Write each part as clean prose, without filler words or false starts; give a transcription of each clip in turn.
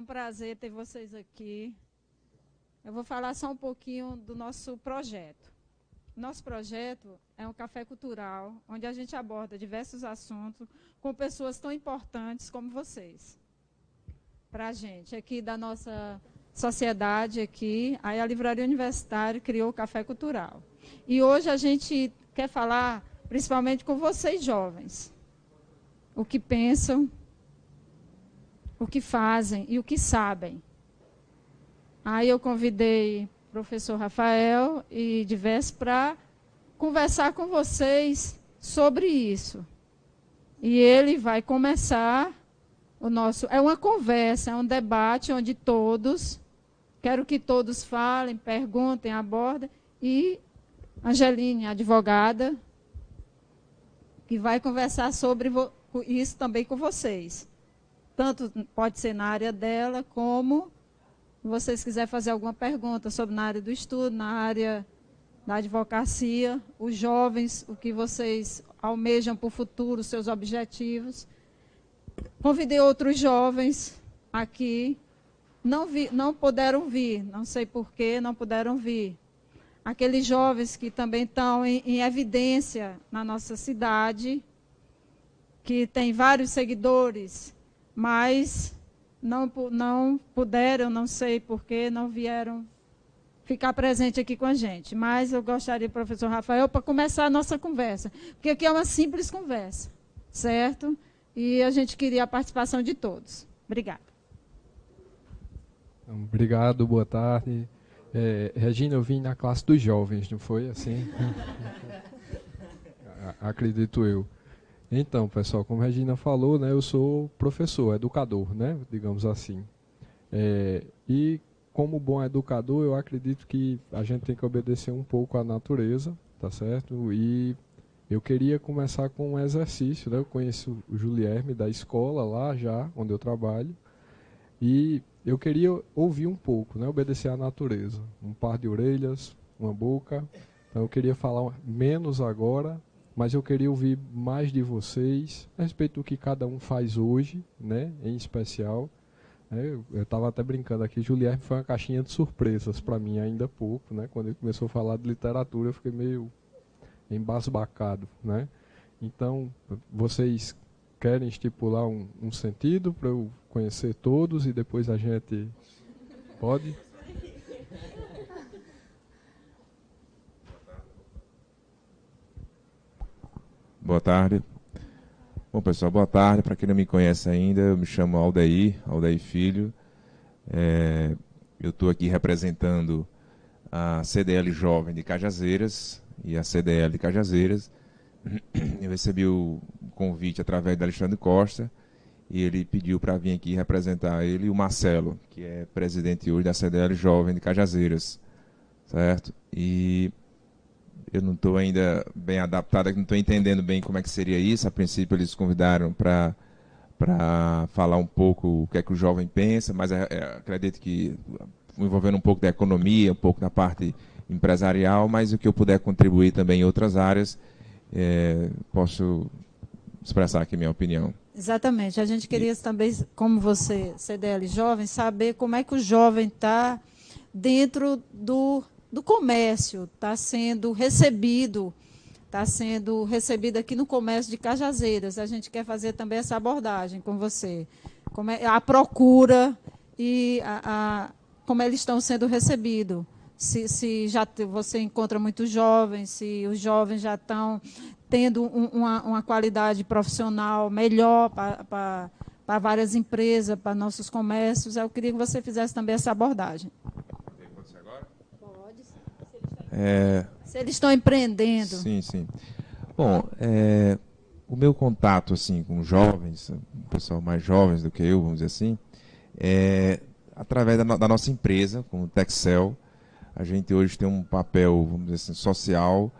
um prazer ter vocês aqui. Eu vou falar só um pouquinho do nosso projeto. Nosso projeto é um café cultural, onde a gente aborda diversos assuntos com pessoas tão importantes como vocês. Para a gente, aqui da nossa sociedade, aqui, aí a Livraria Universitária criou o Café Cultural. E hoje a gente quer falar principalmente com vocês jovens. O que pensam, o que fazem e o que sabem. Aí eu convidei o professor Rafael e diversos para conversar com vocês sobre isso. E ele vai começar o nosso... É uma conversa, é um debate onde todos... Quero que todos falem, perguntem, abordem. E Angeline, advogada, que vai conversar sobre isso também com vocês. Tanto pode ser na área dela, como se vocês quiserem fazer alguma pergunta sobre na área do estudo, na área da advocacia, os jovens, o que vocês almejam para o futuro, seus objetivos. Convidei outros jovens aqui, não puderam vir, não sei porquê, não puderam vir. Aqueles jovens que também estão em evidência na nossa cidade, que tem vários seguidores, mas não puderam, não sei porquê, não vieram ficar presente aqui com a gente. Mas eu gostaria, professor Rafael, para começar a nossa conversa, porque aqui é uma simples conversa, certo? E a gente queria a participação de todos. Obrigada. Obrigado, boa tarde. Regina, eu vim na classe dos jovens, não foi assim? Acredito eu. Então, pessoal, como a Regina falou, né, eu sou professor, educador, né, digamos assim. E como bom educador, eu acredito que a gente tem que obedecer um pouco à natureza, tá certo? E eu queria começar com um exercício, né? Eu conheço o Julierme da escola lá já, onde eu trabalho, e eu queria ouvir um pouco, né? Obedecer à natureza. Um par de orelhas, uma boca. Então eu queria falar menos agora, mas eu queria ouvir mais de vocês a respeito do que cada um faz hoje, né? Em especial. Eu estava até brincando aqui, Julierme foi uma caixinha de surpresas para mim ainda há pouco, né? Quando ele começou a falar de literatura, eu fiquei meio embasbacado, né? Então, vocês querem estipular um sentido para eu conhecer todos e depois a gente pode? Boa tarde. Bom, pessoal, boa tarde. Para quem não me conhece ainda, eu me chamo Aldair Filho. Eu estou aqui representando a CDL Jovem de Cajazeiras e a CDL de Cajazeiras. Eu recebi o convite através de Alexandre Costa e ele pediu para vir aqui representar ele e o Marcelo, que é presidente hoje da CDL Jovem de Cajazeiras, certo? E eu não estou ainda bem adaptado, não estou entendendo bem como é que seria isso. A princípio eles convidaram para falar um pouco o que é que o jovem pensa, mas acredito que envolvendo um pouco da economia, um pouco da parte empresarial, mas o que eu puder contribuir também em outras áreas, posso expressar aqui minha opinião. Exatamente. A gente queria também, como você, CDL Jovem, saber como é que o jovem está dentro do comércio, está sendo recebido aqui no comércio de Cajazeiras. A gente quer fazer também essa abordagem com você. Como é a procura e como eles estão sendo recebidos. Se já você encontra muitos jovens, se os jovens já estão tendo uma qualidade profissional melhor para várias empresas, para nossos comércios. Eu queria que você fizesse também essa abordagem. Pode ser agora? Pode, se eles estão empreendendo. Sim, sim. Bom, o meu contato assim, com jovens, pessoal mais jovens do que eu, vamos dizer assim, através da nossa empresa, como o Texel. A gente hoje tem um papel, vamos dizer assim, social,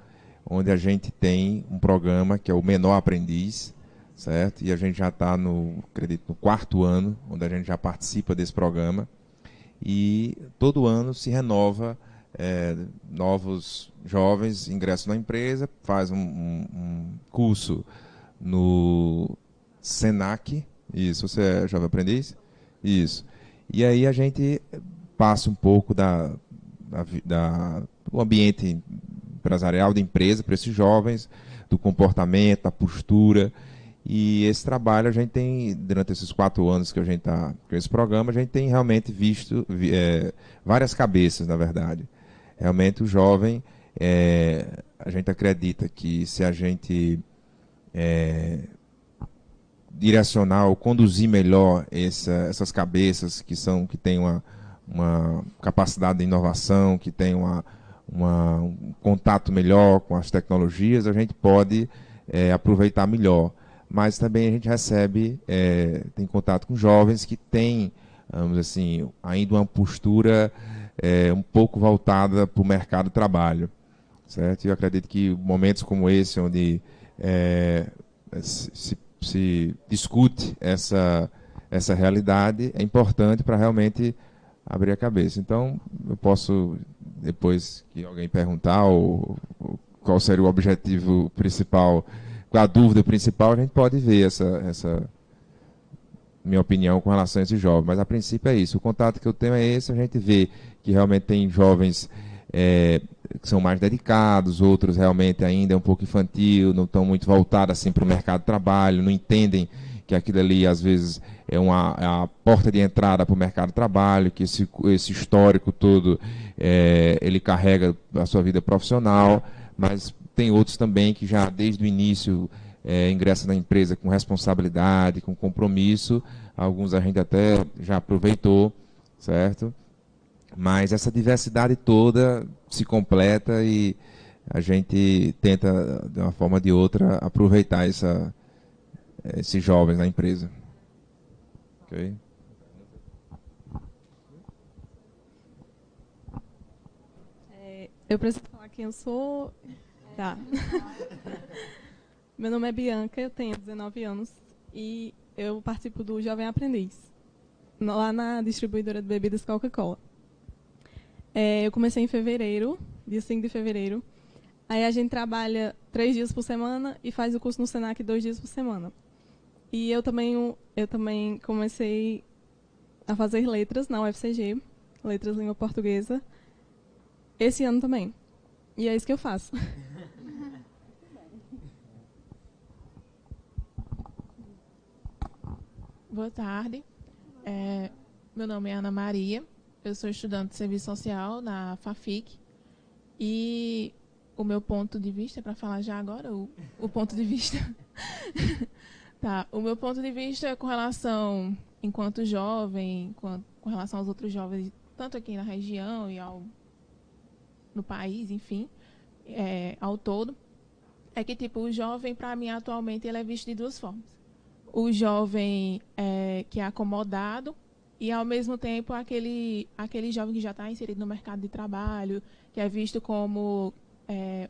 onde a gente tem um programa que é o Menor Aprendiz, certo? E a gente já está acredito, no 4º ano, onde a gente já participa desse programa. E todo ano se renova, novos jovens ingressam na empresa, faz um curso no Senac. Isso, você é jovem aprendiz? Isso. E aí a gente passa um pouco do ambiente empresarial da empresa para esses jovens, do comportamento, da postura. E esse trabalho a gente tem, durante esses 4 anos que a gente está com esse programa, a gente tem realmente visto várias cabeças, na verdade. Realmente o jovem, a gente acredita que se a gente direcionar ou conduzir melhor essas cabeças que têm uma capacidade de inovação, que têm um contato melhor com as tecnologias, a gente pode aproveitar melhor. Mas também a gente recebe, tem contato com jovens que têm, vamos assim, ainda uma postura um pouco voltada para o mercado de trabalho, certo? E eu acredito que momentos como esse, onde se discute essa realidade, é importante para realmente abrir a cabeça. Então, eu posso, depois que alguém perguntar qual seria o objetivo principal, a dúvida principal, a gente pode ver essa minha opinião com relação a esses jovens. Mas, a princípio, é isso. O contato que eu tenho é esse. A gente vê que realmente tem jovens que são mais dedicados, outros realmente ainda é um pouco infantil, não estão muito voltados assim, para o mercado de trabalho, não entendem que aquilo ali, às vezes, é a porta de entrada para o mercado de trabalho, que esse histórico todo ele carrega a sua vida profissional, mas tem outros também que já desde o início ingressam na empresa com responsabilidade, com compromisso, alguns a gente até já aproveitou, certo? Mas essa diversidade toda se completa e a gente tenta, de uma forma ou de outra, aproveitar esses jovens na empresa. Ok? Eu preciso falar quem eu sou. Tá. Meu nome é Bianca, eu tenho 19 anos e eu participo do Jovem Aprendiz, lá na distribuidora de bebidas Coca-Cola. Eu comecei em fevereiro, dia 5 de fevereiro. Aí a gente trabalha 3 dias por semana e faz o curso no Senac 2 dias por semana. E eu também comecei a fazer letras na UFCG, letras língua portuguesa, esse ano também. E é isso que eu faço. Boa tarde. Meu nome é Ana Maria. Eu sou estudante de serviço social na FAFIC. E o meu ponto de vista, para falar já agora, o ponto de vista. Tá, o meu ponto de vista com relação, enquanto jovem, com relação aos outros jovens, tanto aqui na região e no país, enfim, ao todo, é que, tipo, o jovem, para mim, atualmente, ele é visto de 2 formas. O jovem que é acomodado e, ao mesmo tempo, aquele jovem que já está inserido no mercado de trabalho, que é visto como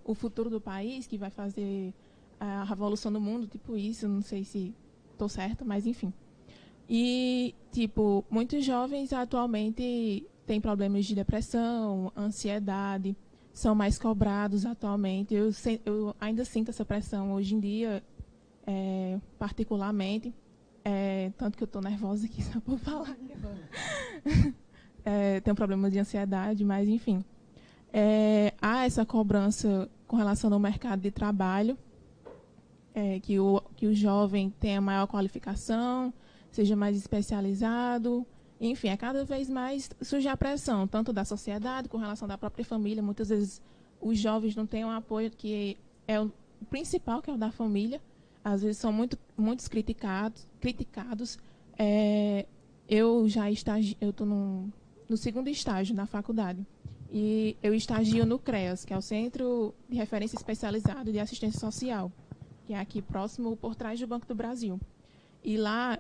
o futuro do país, que vai fazer a revolução do mundo, tipo isso, não sei se estou certa, mas enfim. E, tipo, muitos jovens atualmente têm problemas de depressão, ansiedade, são mais cobrados atualmente. Eu ainda sinto essa pressão hoje em dia, particularmente, tanto que eu estou nervosa aqui só por falar. Tenho problemas de ansiedade, mas enfim. Há essa cobrança com relação ao mercado de trabalho, que o jovem tenha maior qualificação, seja mais especializado, enfim, cada vez mais surge a pressão, tanto da sociedade, com relação da própria família. Muitas vezes os jovens não têm um apoio que é o principal, que é o da família. Às vezes são muitos criticados. Eu estou no 2º estágio na faculdade. E eu estagio no CREAS, que é o Centro de Referência Especializado de Assistência Social, que é aqui próximo, por trás do Banco do Brasil. E lá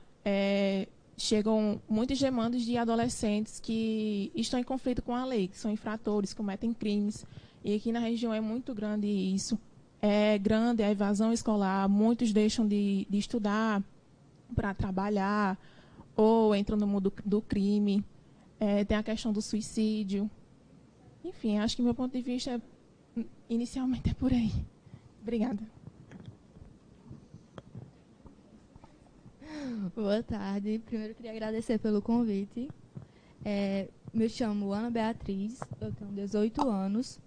chegam muitas demandas de adolescentes que estão em conflito com a lei, que são infratores, cometem crimes. E aqui na região é muito grande isso. É grande a evasão escolar, muitos deixam de estudar para trabalhar ou entram no mundo do crime. Tem a questão do suicídio. Enfim, acho que meu ponto de vista inicialmente é por aí. Obrigada. Boa tarde. Primeiro, queria agradecer pelo convite. Me chamo Ana Beatriz, eu tenho 18 anos.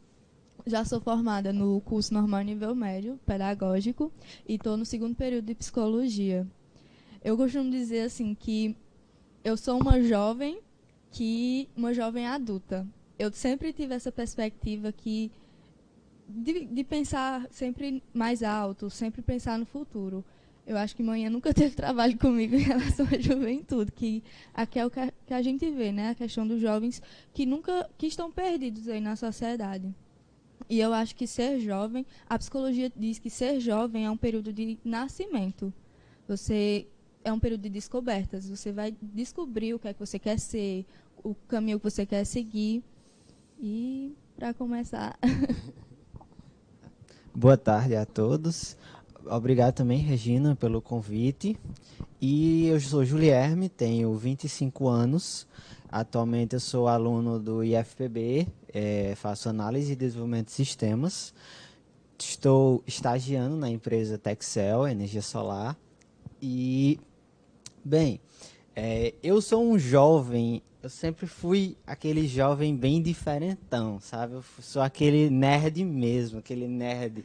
Já sou formada no curso normal nível médio, pedagógico, e estou no 2º período de psicologia. Eu costumo dizer assim que eu sou uma jovem adulta. Eu sempre tive essa perspectiva de pensar sempre mais alto, sempre pensar no futuro. Eu acho que manhã nunca teve trabalho comigo em relação à juventude, que aqui é o que a gente vê, né? A questão dos jovens que estão perdidos aí na sociedade. E eu acho que ser jovem, a psicologia diz que ser jovem é um período de nascimento. É um período de descobertas. Você vai descobrir o que é que você quer ser, o caminho que você quer seguir. E, para começar... Boa tarde a todos. Obrigado também, Regina, pelo convite. E eu sou Julierme, tenho 25 anos. Atualmente eu sou aluno do IFPB, faço análise e desenvolvimento de sistemas. Estou estagiando na empresa Texel, Energia Solar. E, bem, eu sou um jovem, eu sempre fui aquele jovem bem diferentão, sabe? Eu sou aquele nerd mesmo, aquele nerd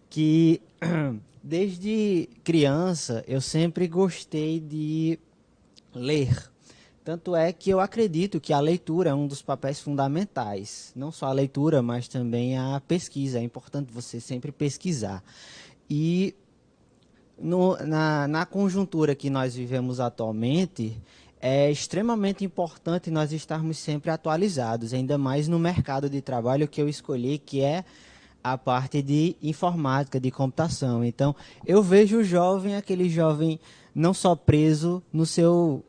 que, desde criança, eu sempre gostei de ler. Tanto é que eu acredito que a leitura é um dos papéis fundamentais. Não só a leitura, mas também a pesquisa. É importante você sempre pesquisar. E na conjuntura que nós vivemos atualmente, é extremamente importante nós estarmos sempre atualizados, ainda mais no mercado de trabalho que eu escolhi, que é a parte de informática, de computação. Então, eu vejo o jovem, aquele jovem não só preso no seu...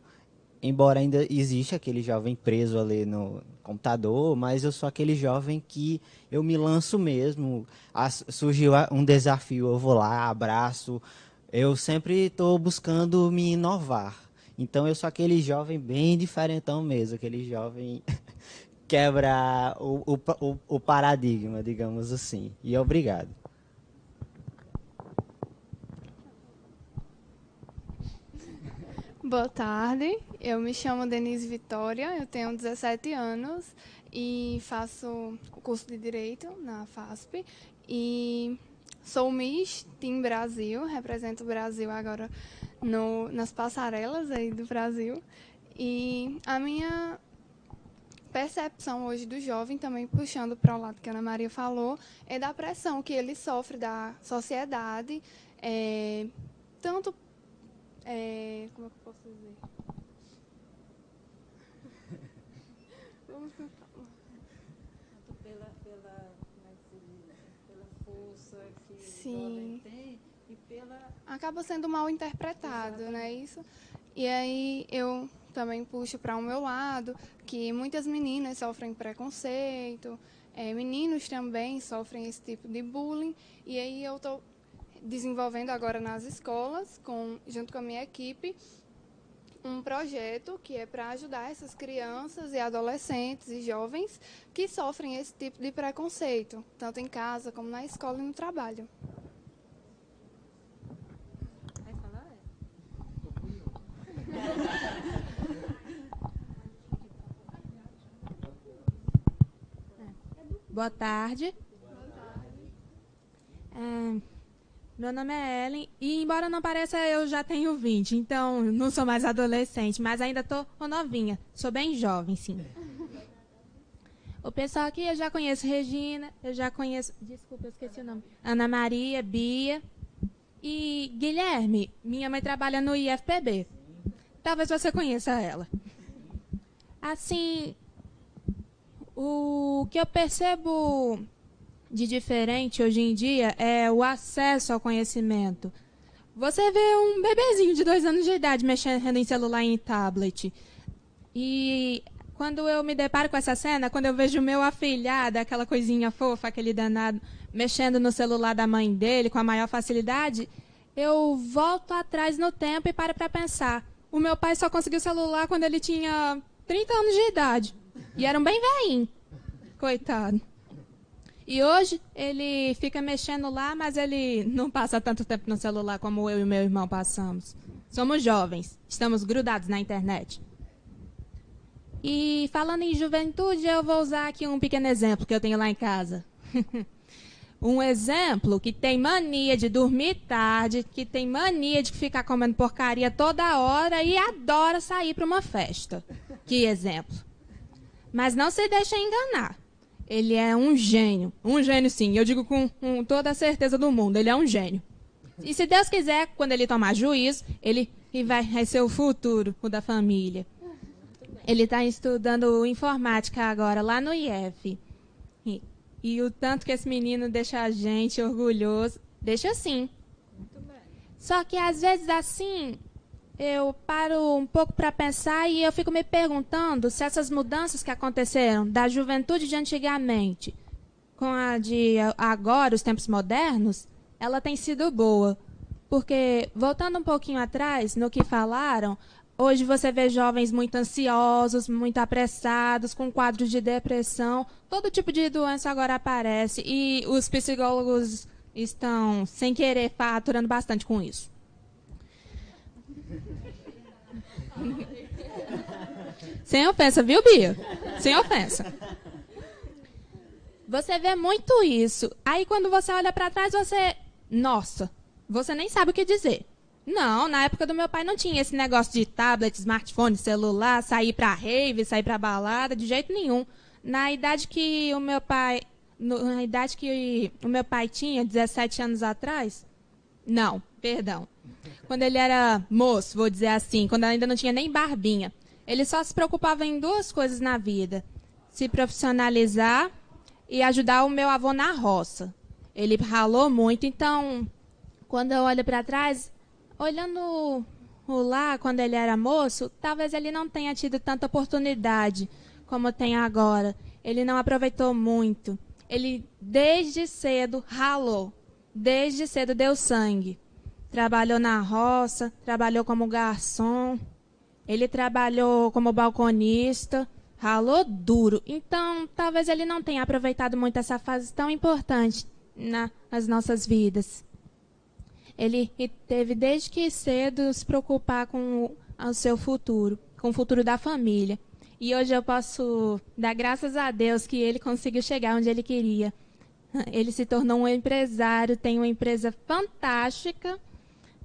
Embora ainda exista aquele jovem preso ali no computador, mas eu sou aquele jovem que eu me lanço mesmo. Surgiu um desafio, eu vou lá, abraço. Eu sempre estou buscando me inovar. Então eu sou aquele jovem bem diferentão mesmo, aquele jovem quebra o paradigma, digamos assim. E obrigado. Boa tarde, eu me chamo Denise Vitória, eu tenho 17 anos e faço o curso de Direito na FASP e sou Miss Team Brasil, represento o Brasil agora nas passarelas aí do Brasil. E a minha percepção hoje do jovem, também puxando para o lado que a Ana Maria falou, é da pressão que ele sofre da sociedade, tanto... como é que eu posso dizer? Pela força que o jovem tem e acaba sendo mal interpretado, né? Isso. E aí eu também puxo para o meu lado que muitas meninas sofrem preconceito, meninos também sofrem esse tipo de bullying, e aí eu estou desenvolvendo agora nas escolas, junto com a minha equipe, um projeto que é para ajudar essas crianças e adolescentes e jovens que sofrem esse tipo de preconceito, tanto em casa como na escola e no trabalho. Vai falar? Boa tarde. Meu nome é Ellen e, embora não pareça, eu já tenho 20, então não sou mais adolescente, mas ainda estou novinha. Sou bem jovem, sim. O pessoal aqui, eu já conheço Regina, eu já conheço... Desculpa, eu esqueci o nome. Ana Maria, Bia e Guilherme. Minha mãe trabalha no IFPB. Talvez você conheça ela. Assim, o que eu percebo de diferente hoje em dia é o acesso ao conhecimento. Você vê um bebezinho de 2 anos de idade mexendo em celular e em tablet. E quando eu me deparo com essa cena, quando eu vejo o meu afilhado, aquela coisinha fofa, aquele danado, mexendo no celular da mãe dele com a maior facilidade, eu volto atrás no tempo e paro para pensar. O meu pai só conseguiu celular quando ele tinha 30 anos de idade. E era um bem velhinho. Coitado. E hoje ele fica mexendo lá, mas ele não passa tanto tempo no celular como eu e meu irmão passamos. Somos jovens, estamos grudados na internet. E falando em juventude, eu vou usar aqui um pequeno exemplo que eu tenho lá em casa. Um exemplo que tem mania de dormir tarde, que tem mania de ficar comendo porcaria toda hora e adora sair para uma festa. Que exemplo. Mas não se deixe enganar. Ele é um gênio sim, eu digo com toda a certeza do mundo, ele é um gênio. E se Deus quiser, quando ele tomar juízo, ele vai ser o futuro, o da família. Ele está estudando informática agora, lá no IF. E o tanto que esse menino deixa a gente orgulhoso, deixa sim. Só que às vezes assim, eu paro um pouco para pensar e eu fico me perguntando se essas mudanças que aconteceram da juventude de antigamente com a de agora, os tempos modernos, ela tem sido boa. Porque, voltando um pouquinho atrás, no que falaram, hoje você vê jovens muito ansiosos, muito apressados, com quadros de depressão. Todo tipo de doença agora aparece e os psicólogos estão, sem querer, faturando bastante com isso. Sem ofensa, viu, Bia? Sem ofensa. Você vê muito isso. Aí, quando você olha para trás, nossa, você nem sabe o que dizer. Não, na época do meu pai não tinha esse negócio de tablet, smartphone, celular, sair para rave, sair para balada, de jeito nenhum. Na idade que o meu pai tinha, 17 anos atrás, não, perdão. Quando ele era moço, vou dizer assim, quando ainda não tinha nem barbinha, ele só se preocupava em duas coisas na vida: se profissionalizar e ajudar o meu avô na roça. Ele ralou muito, então, quando eu olho para trás, olhando lá, quando ele era moço, talvez ele não tenha tido tanta oportunidade como tem agora. Ele não aproveitou muito. Ele, desde cedo, ralou. Desde cedo, deu sangue. Trabalhou na roça, trabalhou como garçom. Ele trabalhou como balconista, ralou duro. Então, talvez ele não tenha aproveitado muito essa fase tão importante nas nossas vidas. Ele teve desde que cedo se preocupar com o seu futuro, com o futuro da família. E hoje eu posso dar graças a Deus que ele conseguiu chegar onde ele queria. Ele se tornou um empresário, tem uma empresa fantástica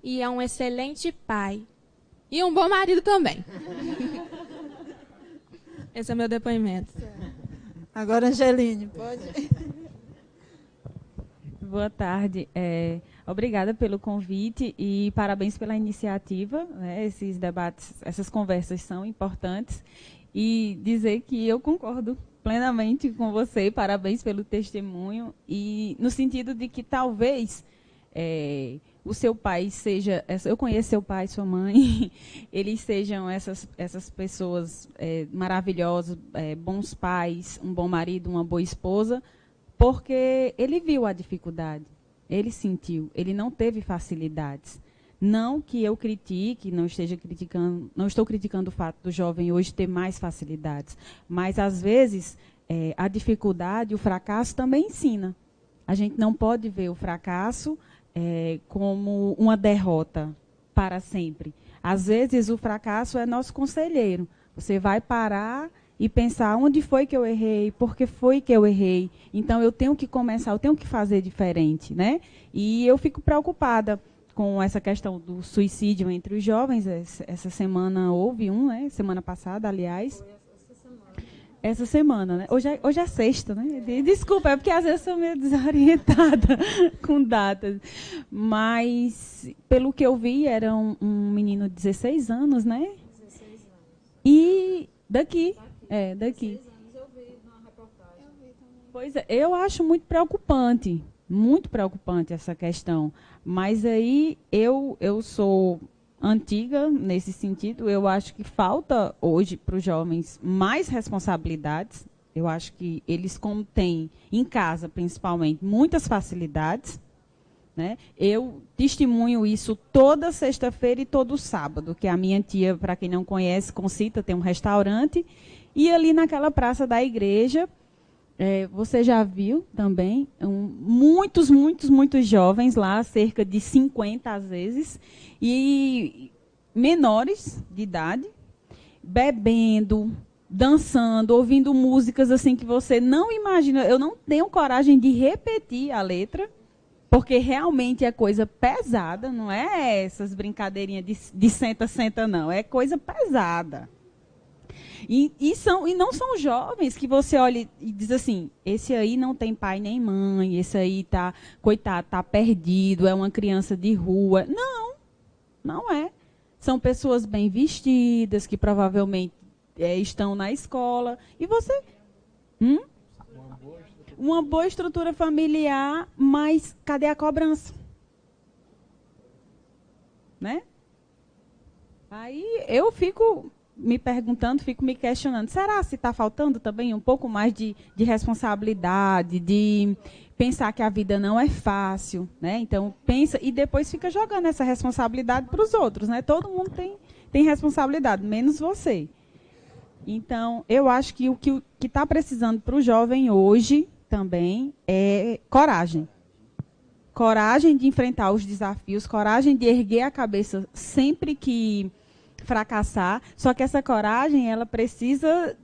e é um excelente pai. E um bom marido também. Esse é o meu depoimento. Agora, Angeline, pode... Boa tarde. Obrigada pelo convite e parabéns pela iniciativa. Né? Esses debates, essas conversas são importantes. E dizer que eu concordo plenamente com você, parabéns pelo testemunho. E no sentido de que talvez o seu pai seja... Eu conheço seu pai e sua mãe. Eles sejam essas pessoas maravilhosas, bons pais, um bom marido, uma boa esposa, porque ele viu a dificuldade, ele sentiu, ele não teve facilidades. Não que eu critique, não estou criticando o fato do jovem hoje ter mais facilidades, mas às vezes a dificuldade, o fracasso também ensina. A gente não pode ver o fracasso como uma derrota para sempre. Às vezes o fracasso é nosso conselheiro. Você vai parar e pensar onde foi que eu errei, por que foi que eu errei. Então, eu tenho que começar, eu tenho que fazer diferente, né? E eu fico preocupada com essa questão do suicídio entre os jovens. Essa semana houve um, né? Semana passada, aliás. Essa semana, né? Hoje é sexta, né? Desculpa, é porque às vezes eu sou meio desorientada com datas. Mas, pelo que eu vi, era um menino de 16 anos, né? 16 anos. E daqui. Daqui. Eu vi na reportagem. Pois é, eu acho muito preocupante essa questão. Mas aí eu sou antiga nesse sentido. Eu acho que falta hoje para os jovens mais responsabilidades. Eu acho que eles, como têm em casa, principalmente, muitas facilidades. Né? Eu testemunho isso toda sexta-feira e todo sábado, que a minha tia, para quem não conhece, Concita, tem um restaurante. E ali naquela praça da igreja, você já viu também, muitos jovens lá, cerca de 50 às vezes, e menores de idade, bebendo, dançando, ouvindo músicas assim que você não imagina. Eu não tenho coragem de repetir a letra, porque realmente é coisa pesada, não é essas brincadeirinhas de senta, senta, não. É coisa pesada. E não são jovens que você olha e diz assim, esse aí não tem pai nem mãe, esse aí tá, coitado, tá perdido, é uma criança de rua. Não, não é. São pessoas bem vestidas, que provavelmente estão na escola. E você... Uma boa estrutura familiar, mas cadê a cobrança? Né? Aí eu fico me perguntando, fico me questionando, será se está faltando também um pouco mais de responsabilidade, de pensar que a vida não é fácil, né? Então, pensa e depois fica jogando essa responsabilidade para os outros, né? Todo mundo tem responsabilidade, menos você. Então, eu acho que o que está precisando para o jovem hoje também é coragem. Coragem de enfrentar os desafios, coragem de erguer a cabeça sempre que fracassar, só que essa coragem, ela precisa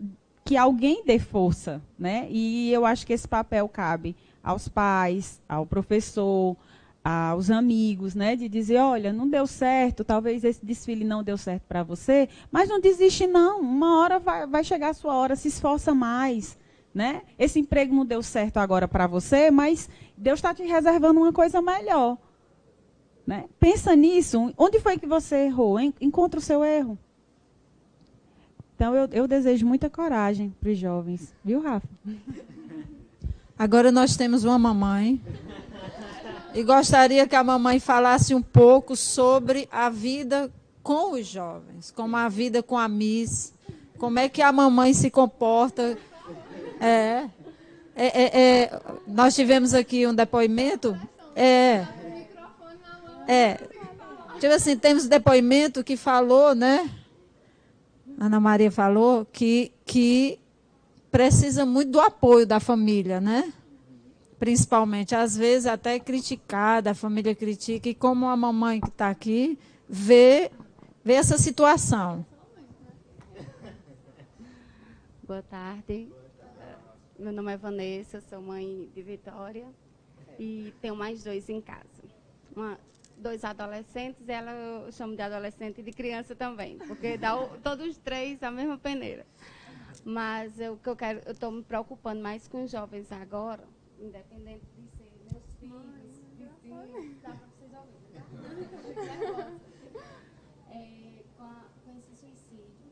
que alguém dê força, né? E eu acho que esse papel cabe aos pais, ao professor, aos amigos, né? De dizer, olha, não deu certo, talvez esse desfile não deu certo para você, mas não desiste não, uma hora vai chegar a sua hora, se esforça mais, né? Esse emprego não deu certo agora para você, mas Deus está te reservando uma coisa melhor. Né? Pensa nisso. Onde foi que você errou? Encontra o seu erro. Então, eu desejo muita coragem para os jovens. Viu, Rafa? Agora nós temos uma mamãe. E gostaria que a mamãe falasse um pouco sobre a vida com os jovens. Como a vida com a Miss. Como é que a mamãe se comporta. Nós tivemos aqui um depoimento. Tipo assim, temos depoimento que falou, né? Ana Maria falou que precisa muito do apoio da família, né? Principalmente, às vezes até criticada, a família critica, e como a mamãe que está aqui vê essa situação. Boa tarde. Meu nome é Vanessa, sou mãe de Vitória e tenho mais 2 em casa. 2 adolescentes, ela eu chamo de adolescente e de criança também, porque dá todos 3 a mesma peneira. Mas eu estou me preocupando mais com os jovens agora, independente de ser meus filhos, vizinhos, dá para vocês ouvirem, com esse suicídio,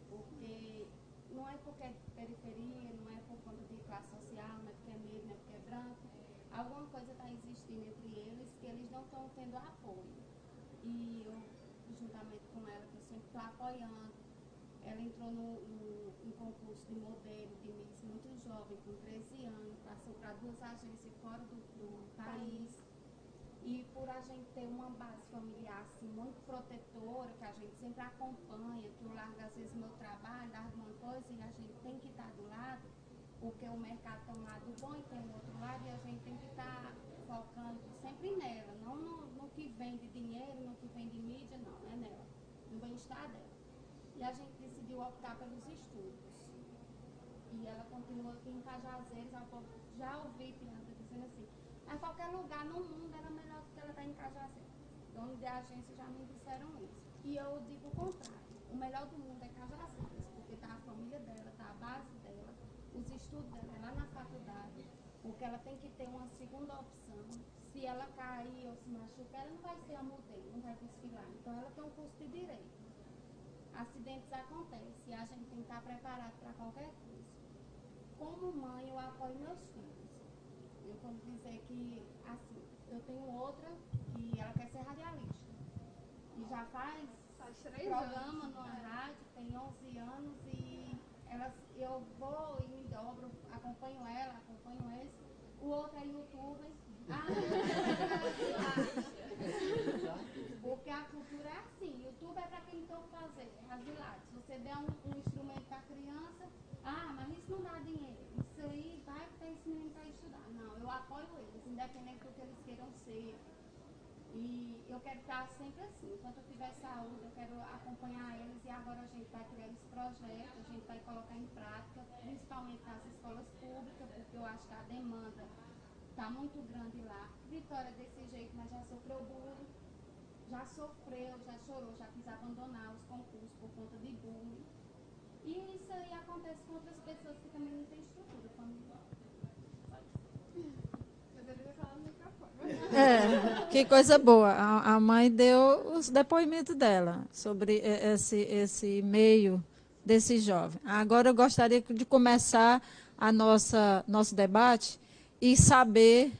porque não é porque é periferia, não é por conta de classe social, não é porque é negro, não é porque é branco. Alguma coisa está existindo entre eles que eles não estão tendo apoio. E eu, juntamente com ela, que eu sempre estou apoiando, ela entrou em concurso de modelo de Miss muito jovem, com 13 anos, passou para 2 agências fora do país. E por a gente ter uma base familiar assim, muito protetora, que a gente sempre acompanha, que eu largo às vezes meu trabalho, largo uma coisa e a gente tem que estar do lado, porque o mercado tem um lado bom e tem um outro lado, e a gente tem que estar focando sempre nela, não no que vem de dinheiro, no que vem de mídia, não, é nela, no bem-estar dela. E a gente decidiu optar pelos estudos. E ela continua aqui em Cajazeiras, já ouvi piada dizendo assim, a qualquer lugar no mundo era melhor do que ela estar em Cajazeiras. Donos de agência já me disseram isso. E eu digo o contrário, o melhor do mundo é Cajazeiras, porque está a família dela, está a base dela, os estudos dela lá na faculdade, porque ela tem que ter uma segunda opção. Se ela cair ou se machucar, ela não vai ser a modelo, não vai desfilar. Então ela tem um curso de direito. Acidentes acontecem e a gente tem que estar preparado para qualquer coisa. Como mãe, eu apoio meus filhos. Eu como dizer que, assim, eu tenho outra que ela quer ser radialista. E já faz programa numa rádio, tem 11 anos e eu vou e me dobro, acompanho ela, acompanho esse. O outro é youtuber. Porque a cultura é assim, YouTube é para quem tem o que fazer, asilados. Se você der um instrumento para a criança, mas isso não dá dinheiro. Isso aí vai para esse menino para estudar. Não, eu apoio eles, independente do que eles queiram ser. E E eu quero estar sempre assim. Enquanto eu tiver saúde, eu quero acompanhar eles. E agora a gente vai criar esse projeto, a gente vai colocar em prática, principalmente nas escolas públicas, porque eu acho que a demanda está muito grande lá. Vitória desse jeito, mas já sofreu bullying, já sofreu, já chorou, já quis abandonar os concursos por conta de bullying. E isso aí acontece com outras pessoas que também não têm estrutura familiar. Mas ele vai falar no microfone. Que coisa boa. A mãe deu os depoimentos dela sobre esse meio desse jovem. Agora eu gostaria de começar nosso debate e saber,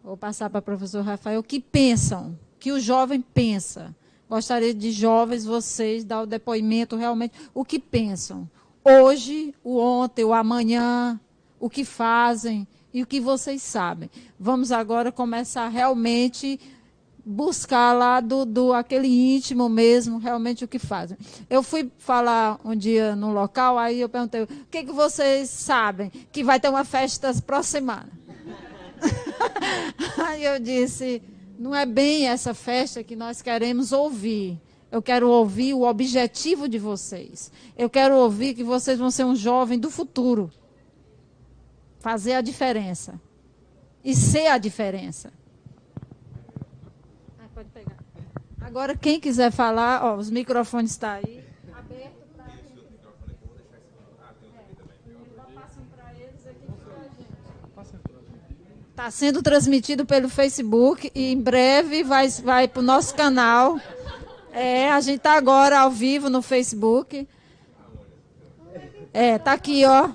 vou passar para o professor Rafael, o que pensam, que o jovem pensa. Gostaria de jovens, vocês, dar o depoimento realmente, o que pensam. Hoje, o ontem, o amanhã, o que fazem e o que vocês sabem. Vamos agora começar realmente buscar lá do aquele íntimo mesmo, realmente o que fazem. Eu fui falar um dia no local, aí eu perguntei, o que vocês sabem? Que vai ter uma festa próxima. Aí eu disse, não é bem essa festa que nós queremos ouvir. Eu quero ouvir o objetivo de vocês. Eu quero ouvir que vocês vão ser um jovem do futuro. Fazer a diferença. E ser a diferença. Pode pegar. Agora, quem quiser falar, ó, os microfones estão aí. Aberto para Está sendo transmitido pelo Facebook e em breve vai para o nosso canal. A gente está agora ao vivo no Facebook. Está aqui, ó.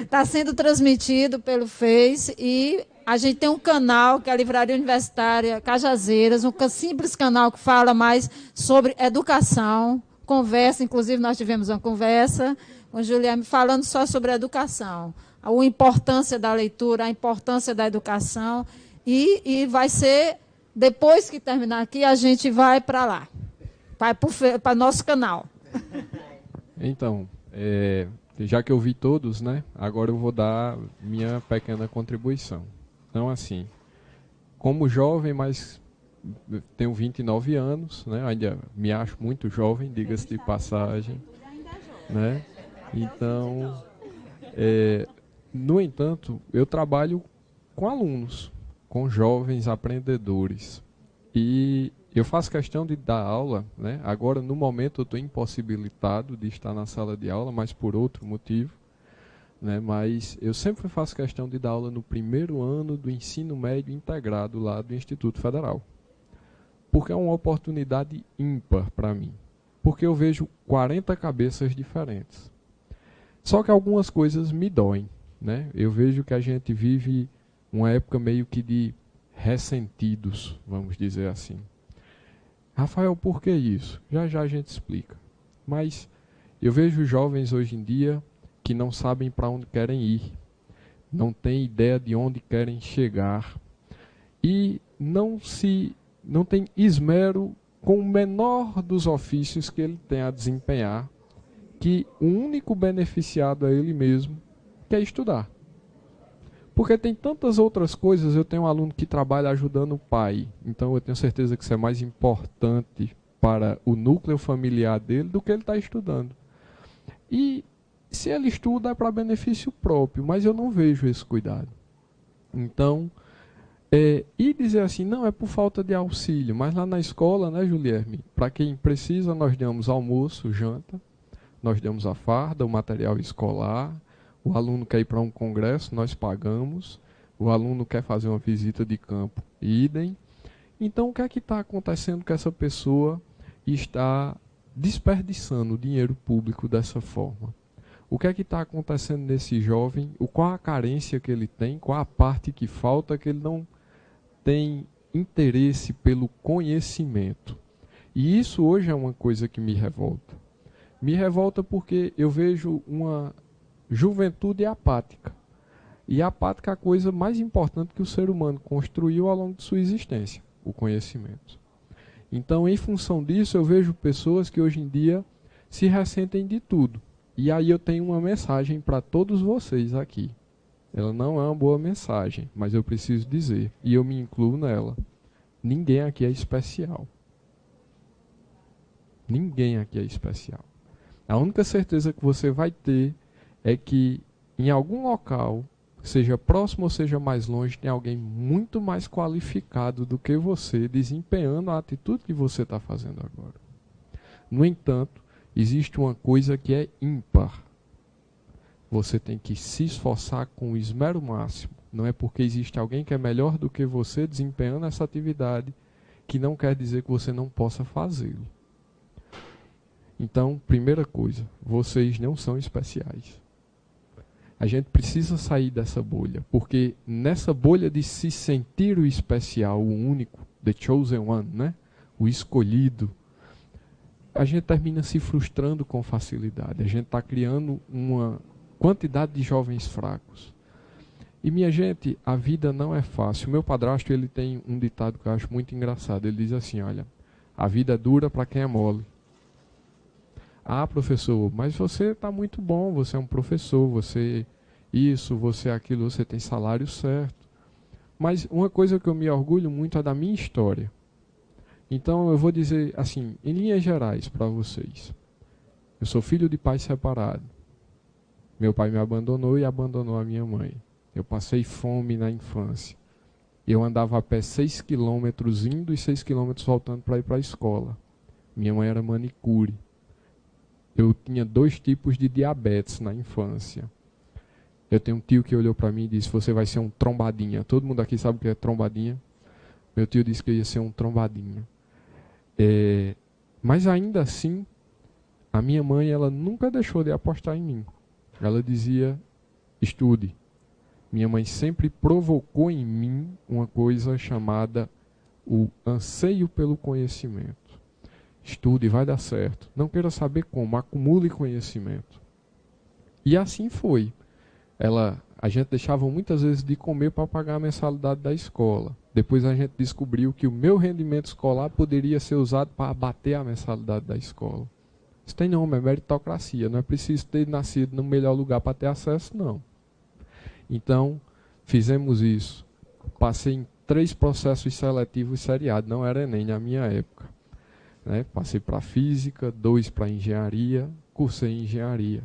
Está sendo transmitido pelo Face e a gente tem um canal, que é a Livraria Universitária Cajazeiras, um simples canal que fala mais sobre educação, conversa, inclusive nós tivemos uma conversa com o Juliano falando só sobre educação, a importância da leitura, a importância da educação, e vai ser, depois que terminar aqui, a gente vai para lá, vai para o nosso canal. Então, já que eu vi todos, né, agora eu vou dar minha pequena contribuição. Então, assim, como jovem, mas tenho 29 anos, né, ainda me acho muito jovem, diga-se de passagem. Né? Então, no entanto, eu trabalho com alunos, com jovens aprendedores. E eu faço questão de dar aula, né? Agora, no momento, eu estou impossibilitado de estar na sala de aula, mas por outro motivo. Né? Mas eu sempre faço questão de dar aula no primeiro ano do ensino médio integrado lá do Instituto Federal. Porque é uma oportunidade ímpar para mim. Porque eu vejo 40 cabeças diferentes. Só que algumas coisas me doem. Né? Eu vejo que a gente vive uma época meio que de ressentidos, vamos dizer assim. Rafael, por que isso? Já já a gente explica. Mas eu vejo jovens hoje em dia que não sabem para onde querem ir, não têm ideia de onde querem chegar e não tem esmero com o menor dos ofícios que ele tem a desempenhar, que o único beneficiado é ele mesmo, que é estudar. Porque tem tantas outras coisas. Eu tenho um aluno que trabalha ajudando o pai, então eu tenho certeza que isso é mais importante para o núcleo familiar dele do que ele está estudando. E se ele estuda é para benefício próprio, mas eu não vejo esse cuidado. Então, e dizer assim, não, é por falta de auxílio, mas lá na escola, né, Julierme, para quem precisa, nós damos almoço, janta, nós damos a farda, o material escolar, o aluno quer ir para um congresso, nós pagamos, o aluno quer fazer uma visita de campo, idem. Então, o que é que está acontecendo que essa pessoa está desperdiçando o dinheiro público dessa forma? O que é que está acontecendo nesse jovem? Qual a carência que ele tem? Qual a parte que falta que ele não tem interesse pelo conhecimento? E isso hoje é uma coisa que me revolta. Me revolta porque eu vejo uma juventude apática. E apática é a coisa mais importante que o ser humano construiu ao longo de sua existência, o conhecimento. Então, em função disso, eu vejo pessoas que hoje em dia se ressentem de tudo. E aí eu tenho uma mensagem para todos vocês aqui. Ela não é uma boa mensagem, mas eu preciso dizer, e eu me incluo nela. Ninguém aqui é especial. Ninguém aqui é especial. A única certeza que você vai ter é que em algum local, seja próximo ou seja mais longe, tem alguém muito mais qualificado do que você, desempenhando a atitude que você está fazendo agora. No entanto, existe uma coisa que é ímpar. Você tem que se esforçar com o esmero máximo. Não é porque existe alguém que é melhor do que você desempenhando essa atividade que não quer dizer que você não possa fazê-lo. Então, primeira coisa, vocês não são especiais. A gente precisa sair dessa bolha, porque nessa bolha de se sentir o especial, o único, the chosen one, né? O escolhido, a gente termina se frustrando com facilidade. A gente está criando uma quantidade de jovens fracos. E minha gente, a vida não é fácil. O meu padrasto, ele tem um ditado que eu acho muito engraçado. Ele diz assim, olha, a vida é dura para quem é mole. Ah, professor, mas você está muito bom, você é um professor, você isso, você aquilo, você tem salário certo. Mas uma coisa que eu me orgulho muito é da minha história. Então eu vou dizer assim, em linhas gerais para vocês. Eu sou filho de pai separado. Meu pai me abandonou e abandonou a minha mãe. Eu passei fome na infância. Eu andava a pé 6 quilômetros indo e 6 quilômetros voltando para ir para a escola. Minha mãe era manicure. Eu tinha 2 tipos de diabetes na infância. Eu tenho um tio que olhou para mim e disse, você vai ser um trombadinha. Todo mundo aqui sabe o que é trombadinha? Meu tio disse que eu ia ser um trombadinha. Mas ainda assim, a minha mãe ela nunca deixou de apostar em mim. Ela dizia, estude. Minha mãe sempre provocou em mim uma coisa chamada o anseio pelo conhecimento. Estude, vai dar certo. Não queira saber como, acumule conhecimento. E assim foi. A gente deixava muitas vezes de comer para pagar a mensalidade da escola. Depois a gente descobriu que o meu rendimento escolar poderia ser usado para abater a mensalidade da escola. Isso tem nome, é meritocracia. Não é preciso ter nascido no melhor lugar para ter acesso, não. Então, fizemos isso. Passei em 3 processos seletivos seriados. Não era Enem na minha época. Né? Passei para física, 2 para engenharia, cursei engenharia.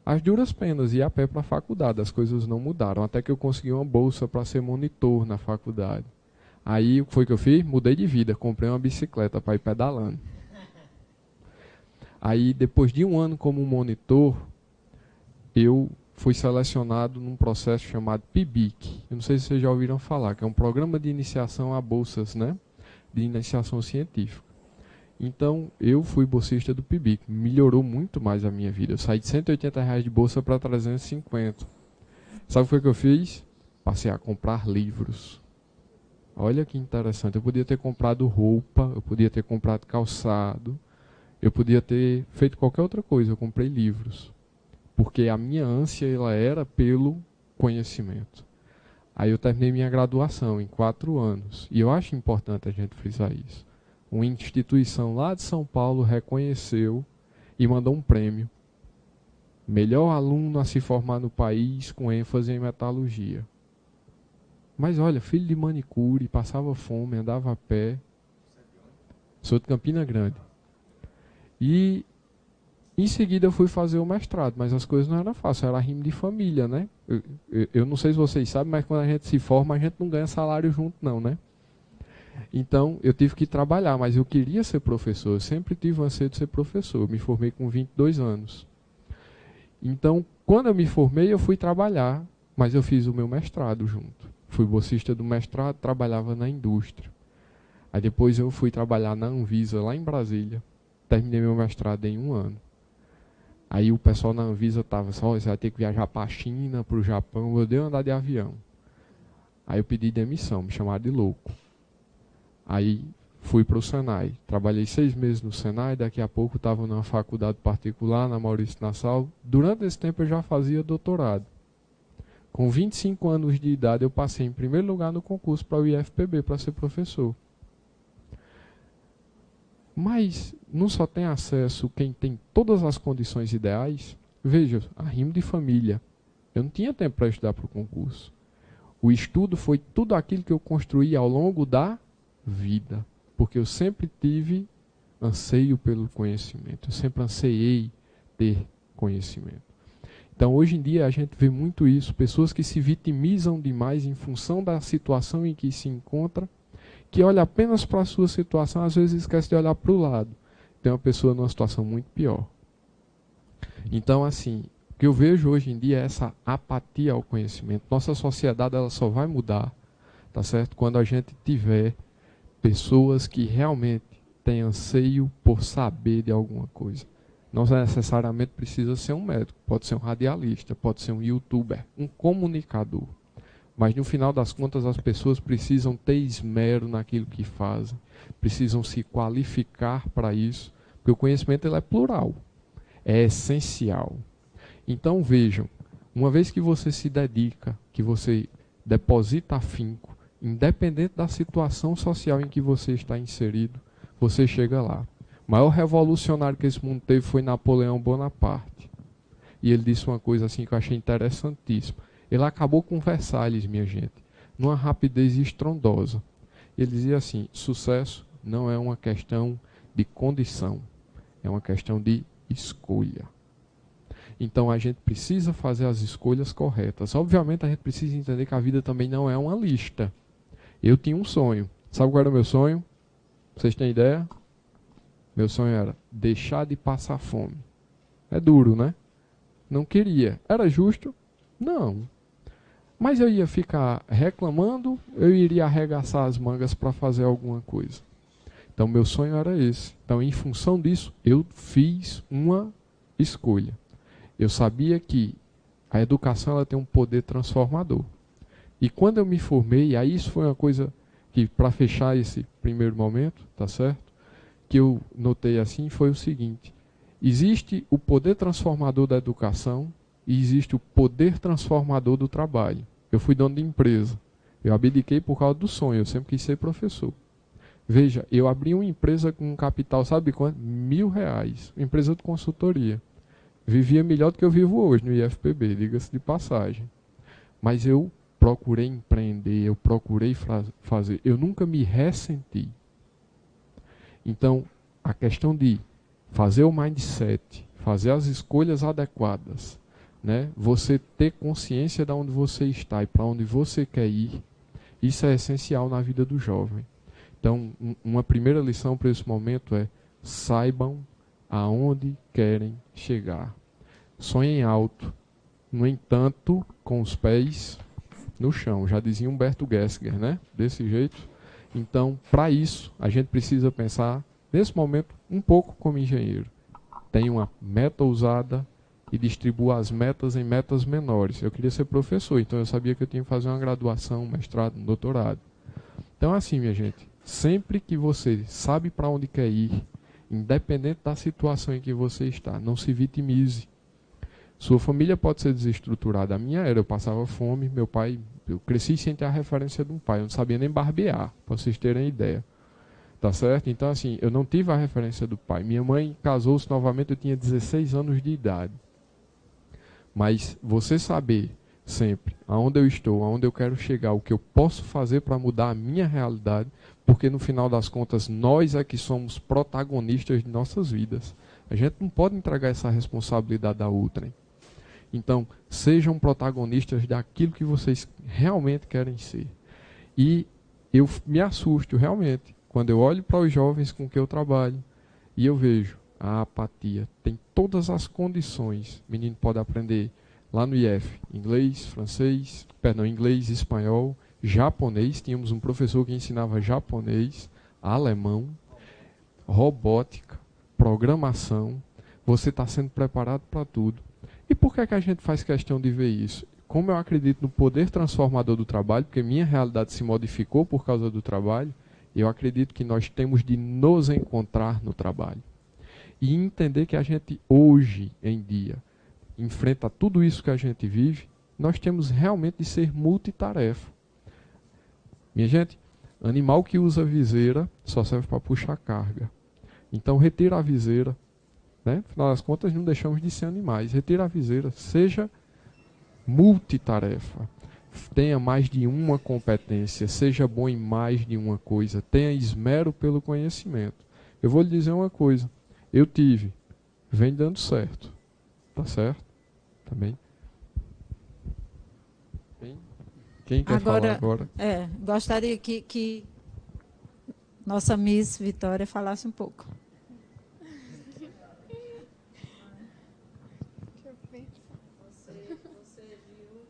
As duras penas, ia a pé para a faculdade, as coisas não mudaram, até que eu consegui uma bolsa para ser monitor na faculdade. Aí, o que foi que eu fiz? Mudei de vida, comprei uma bicicleta para ir pedalando. Aí, depois de 1 ano como monitor, eu fui selecionado num processo chamado PIBIC. Eu não sei se vocês já ouviram falar, que é um programa de iniciação a bolsas, né? De iniciação científica. Então, eu fui bolsista do PIBIC. Melhorou muito mais a minha vida. Eu saí de R$180 de bolsa para 350. Sabe o que foi que eu fiz? Passei a comprar livros. Olha que interessante. Eu podia ter comprado roupa, eu podia ter comprado calçado, eu podia ter feito qualquer outra coisa. Eu comprei livros. Porque a minha ânsia ela era pelo conhecimento. Aí eu terminei minha graduação em 4 anos. E eu acho importante a gente frisar isso. Uma instituição lá de São Paulo reconheceu e mandou um prêmio. Melhor aluno a se formar no país com ênfase em metalurgia. Mas olha, filho de manicure, passava fome, andava a pé. Sou de Campina Grande. E em seguida eu fui fazer o mestrado, mas as coisas não eram fáceis, era rimo de família, né? Eu não sei se vocês sabem, mas quando a gente se forma, a gente não ganha salário junto não, né? Então, eu tive que trabalhar, mas eu queria ser professor, eu sempre tive o anseio de ser professor, eu me formei com 22 anos. Então, quando eu me formei, eu fui trabalhar, mas eu fiz o meu mestrado junto. Fui bolsista do mestrado, trabalhava na indústria. Aí depois eu fui trabalhar na Anvisa, lá em Brasília. Terminei meu mestrado em 1 ano. Aí o pessoal na Anvisa estava só, você vai ter que viajar para a China, para o Japão, eu dei andar de avião. Aí eu pedi demissão, me chamaram de louco. Aí fui para o Senai. Trabalhei 6 meses no Senai, daqui a pouco estava numa faculdade particular, na Maurício Nassau. Durante esse tempo eu já fazia doutorado. Com 25 anos de idade eu passei em primeiro lugar no concurso para o IFPB, para ser professor. Mas não só tem acesso quem tem todas as condições ideais. Veja, a rimo de família. Eu não tinha tempo para estudar para o concurso. O estudo foi tudo aquilo que eu construí ao longo da vida, porque eu sempre tive anseio pelo conhecimento, eu sempre anseiei ter conhecimento. Então, hoje em dia, a gente vê muito isso, pessoas que se vitimizam demais em função da situação em que se encontra, que olha apenas para a sua situação, às vezes esquece de olhar para o lado. Tem uma pessoa numa situação muito pior. Então, assim, o que eu vejo hoje em dia é essa apatia ao conhecimento. Nossa sociedade ela só vai mudar, tá certo? Quando a gente tiver pessoas que realmente têm anseio por saber de alguma coisa. Não necessariamente precisa ser um médico, pode ser um radialista, pode ser um youtuber, um comunicador. Mas no final das contas as pessoas precisam ter esmero naquilo que fazem, precisam se qualificar para isso, porque o conhecimento ele é plural, é essencial. Então vejam, uma vez que você se dedica, que você deposita afinco, independente da situação social em que você está inserido, você chega lá. O maior revolucionário que esse mundo teve foi Napoleão Bonaparte. E ele disse uma coisa assim que eu achei interessantíssima. Ele acabou com Versalhes, minha gente, numa rapidez estrondosa. Ele dizia assim, sucesso não é uma questão de condição, é uma questão de escolha. Então a gente precisa fazer as escolhas corretas. Obviamente a gente precisa entender que a vida também não é uma lista. Eu tinha um sonho. Sabe qual era o meu sonho? Vocês têm ideia? Meu sonho era deixar de passar fome. É duro, né? Não queria. Era justo? Não. Mas eu ia ficar reclamando, eu iria arregaçar as mangas para fazer alguma coisa. Então meu sonho era esse. Então em função disso, eu fiz uma escolha. Eu sabia que a educação ela tem um poder transformador. E quando eu me formei, aí isso foi uma coisa que, para fechar esse primeiro momento, tá certo? Que eu notei assim, foi o seguinte. Existe o poder transformador da educação e existe o poder transformador do trabalho. Eu fui dono de empresa. Eu abdiquei por causa do sonho, eu sempre quis ser professor. Veja, eu abri uma empresa com um capital, sabe quanto? R$1.000. Uma empresa de consultoria. Vivia melhor do que eu vivo hoje no IFPB, diga-se de passagem. Mas eu procurei empreender, eu procurei fazer. Eu nunca me ressenti. Então, a questão de fazer o mindset, fazer as escolhas adequadas, né? Você ter consciência de onde você está e para onde você quer ir, isso é essencial na vida do jovem. Então, uma primeira lição para esse momento é: saibam aonde querem chegar. Sonhem alto, no entanto, com os pés no chão. Já dizia Humberto Gessinger, né? Desse jeito. Então, para isso, a gente precisa pensar, nesse momento, um pouco como engenheiro. Tem uma meta ousada e distribua as metas em metas menores. Eu queria ser professor, então eu sabia que eu tinha que fazer uma graduação, um mestrado, um doutorado. Então, assim, minha gente, sempre que você sabe para onde quer ir, independente da situação em que você está, não se vitimize. Sua família pode ser desestruturada. A minha era, eu passava fome, meu pai, eu cresci sem ter a referência de um pai, eu não sabia nem barbear, para vocês terem ideia. Tá certo? Então, assim, eu não tive a referência do pai. Minha mãe casou-se novamente, eu tinha 16 anos de idade. Mas você saber sempre aonde eu estou, aonde eu quero chegar, o que eu posso fazer para mudar a minha realidade, porque no final das contas nós é que somos protagonistas de nossas vidas. A gente não pode entregar essa responsabilidade a outrem. Então, sejam protagonistas daquilo que vocês realmente querem ser. E eu me assusto realmente quando eu olho para os jovens com que eu trabalho e eu vejo a apatia. Tem todas as condições. O menino pode aprender lá no IF, inglês, inglês, espanhol, japonês. Tínhamos um professor que ensinava japonês, alemão, robótica, programação. Você está sendo preparado para tudo. E por que é que a gente faz questão de ver isso? Como eu acredito no poder transformador do trabalho, porque minha realidade se modificou por causa do trabalho, eu acredito que nós temos de nos encontrar no trabalho. E entender que a gente hoje em dia enfrenta tudo isso que a gente vive, nós temos realmente de ser multitarefa. Minha gente, animal que usa viseira só serve para puxar carga. Então retira a viseira, né? Afinal das contas não deixamos de ser animais. Retira a viseira, seja multitarefa. Tenha mais de uma competência, seja bom em mais de uma coisa, tenha esmero pelo conhecimento. Eu vou lhe dizer uma coisa, eu tive, vem dando certo, tá certo? Também. Quem quer falar agora? Gostaria que nossa Miss Vitória falasse um pouco. Você viu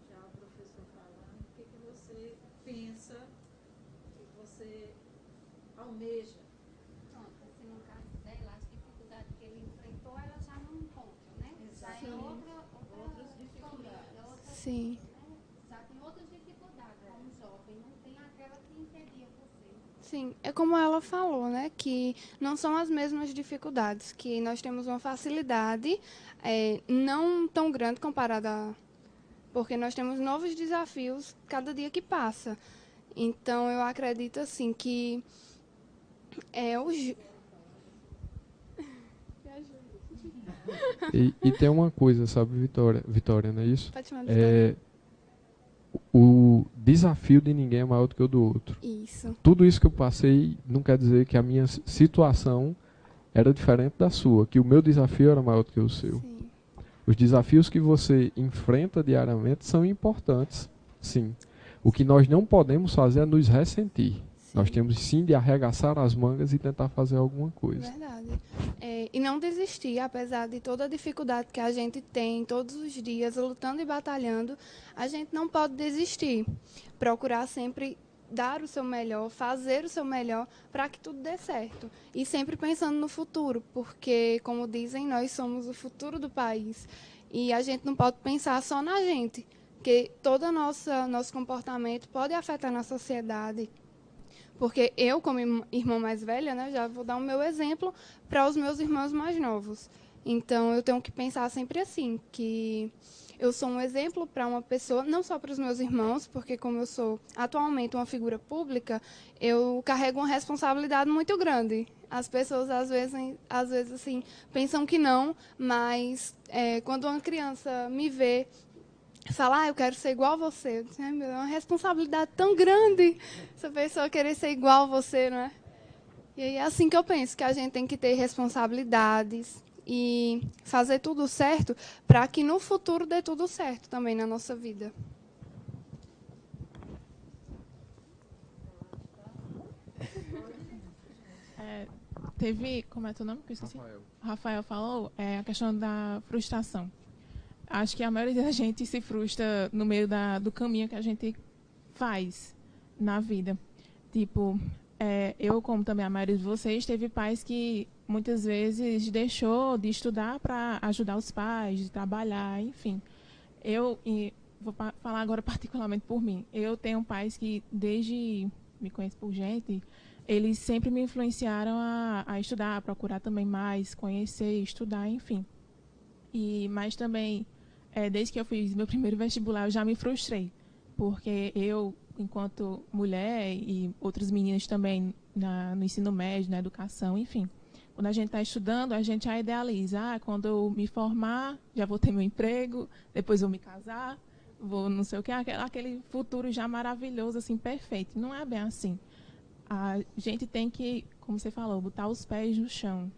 já o professor falando, o que você pensa, o que você almeja? Pronto, assim, no caso dela, as dificuldades que ele enfrentou, ela já não encontra, né? Já é outras dificuldades. Sim. Já tem outras dificuldades, como jovem, não tem aquela que impedia você. Sim, é como ela falou, né, que não são as mesmas dificuldades, que nós temos uma facilidade não tão grande comparada porque nós temos novos desafios cada dia que passa. Então, eu acredito, assim, que E tem uma coisa, sabe, Vitória, não é isso? Pode chamar de Vitória. O desafio de ninguém é maior do que o do outro. Isso. Tudo isso que eu passei não quer dizer que a minha situação era diferente da sua, que o meu desafio era maior do que o seu. Sim. Os desafios que você enfrenta diariamente são importantes, sim. O que nós não podemos fazer é nos ressentir. Sim. Nós temos sim de arregaçar as mangas e tentar fazer alguma coisa. Verdade. E não desistir, apesar de toda a dificuldade que a gente tem todos os dias, lutando e batalhando, a gente não pode desistir. Procurar sempre dar o seu melhor, fazer o seu melhor para que tudo dê certo. E sempre pensando no futuro, porque, como dizem, nós somos o futuro do país. E a gente não pode pensar só na gente, porque todo o nosso comportamento pode afetar na sociedade. Porque eu, como irmã mais velha, né, já vou dar o meu exemplo para os meus irmãos mais novos. Então, eu tenho que pensar sempre assim, que eu sou um exemplo para uma pessoa, não só para os meus irmãos, porque como eu sou atualmente uma figura pública, eu carrego uma responsabilidade muito grande. As pessoas, às vezes assim, pensam que não, mas quando uma criança me vê, fala, eu quero ser igual a você. É uma responsabilidade tão grande essa pessoa querer ser igual a você, não é? E aí é assim que eu penso, que a gente tem que ter responsabilidades e fazer tudo certo para que no futuro dê tudo certo também na nossa vida. Como é teu nome? Que eu esqueci? Rafael falou a questão da frustração. Acho que a maioria da gente se frustra no meio do caminho que a gente faz na vida. Tipo, eu, como também a maioria de vocês, teve pais que muitas vezes deixou de estudar para ajudar os pais, de trabalhar, enfim. Vou falar agora particularmente por mim. Eu tenho pais que, desde me conheço por gente, eles sempre me influenciaram a estudar, a procurar também mais, conhecer, estudar, enfim. Mas também, desde que eu fiz meu primeiro vestibular, eu já me frustrei. Porque eu, enquanto mulher e outras meninas também no ensino médio, na educação, enfim, quando a gente está estudando, a gente já idealiza. Quando eu me formar, já vou ter meu emprego, depois vou me casar, vou não sei o que, aquele futuro já maravilhoso, assim, perfeito. Não é bem assim. A gente tem que, como você falou, botar os pés no chão.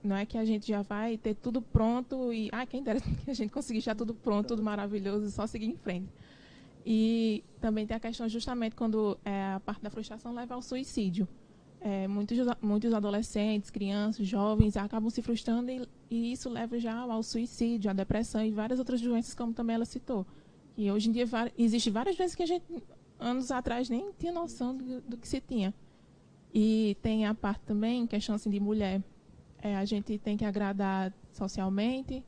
Não é que a gente já vai ter tudo pronto e... quem dera que a gente conseguisse já tudo pronto, tudo maravilhoso, só seguir em frente. E também tem a questão justamente quando a parte da frustração leva ao suicídio. Muitos adolescentes, crianças, jovens acabam se frustrando e isso leva já ao suicídio, à depressão e várias outras doenças, como também ela citou. E hoje em dia existem várias doenças que a gente, anos atrás, nem tinha noção do que se tinha. E tem a parte também, questão assim, de mulher. A gente tem que agradar socialmente,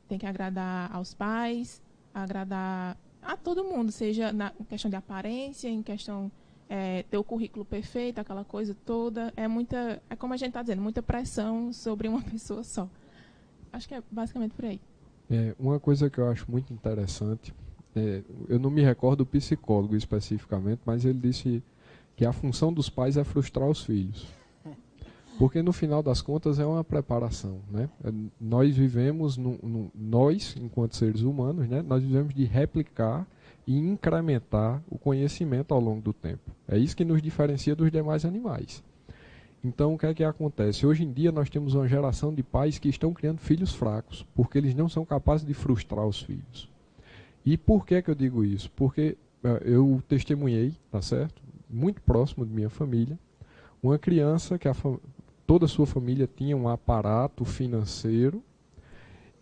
tem que agradar aos pais, agradar a todo mundo, seja na questão de aparência, em questão ter o currículo perfeito, aquela coisa toda. É como a gente está dizendo, muita pressão sobre uma pessoa só. Acho que é basicamente por aí. Uma coisa que eu acho muito interessante, eu não me recordo do psicólogo especificamente, mas ele disse que a função dos pais é frustrar os filhos. Porque no final das contas é uma preparação, né? Nós vivemos, nós, enquanto seres humanos, né, nós vivemos de replicar e incrementar o conhecimento ao longo do tempo. É isso que nos diferencia dos demais animais. Então, o que é que acontece? Hoje em dia nós temos uma geração de pais que estão criando filhos fracos, porque eles não são capazes de frustrar os filhos. E por que eu digo isso? Porque eu testemunhei, tá certo? Muito próximo de minha família, uma criança que toda a sua família tinha um aparato financeiro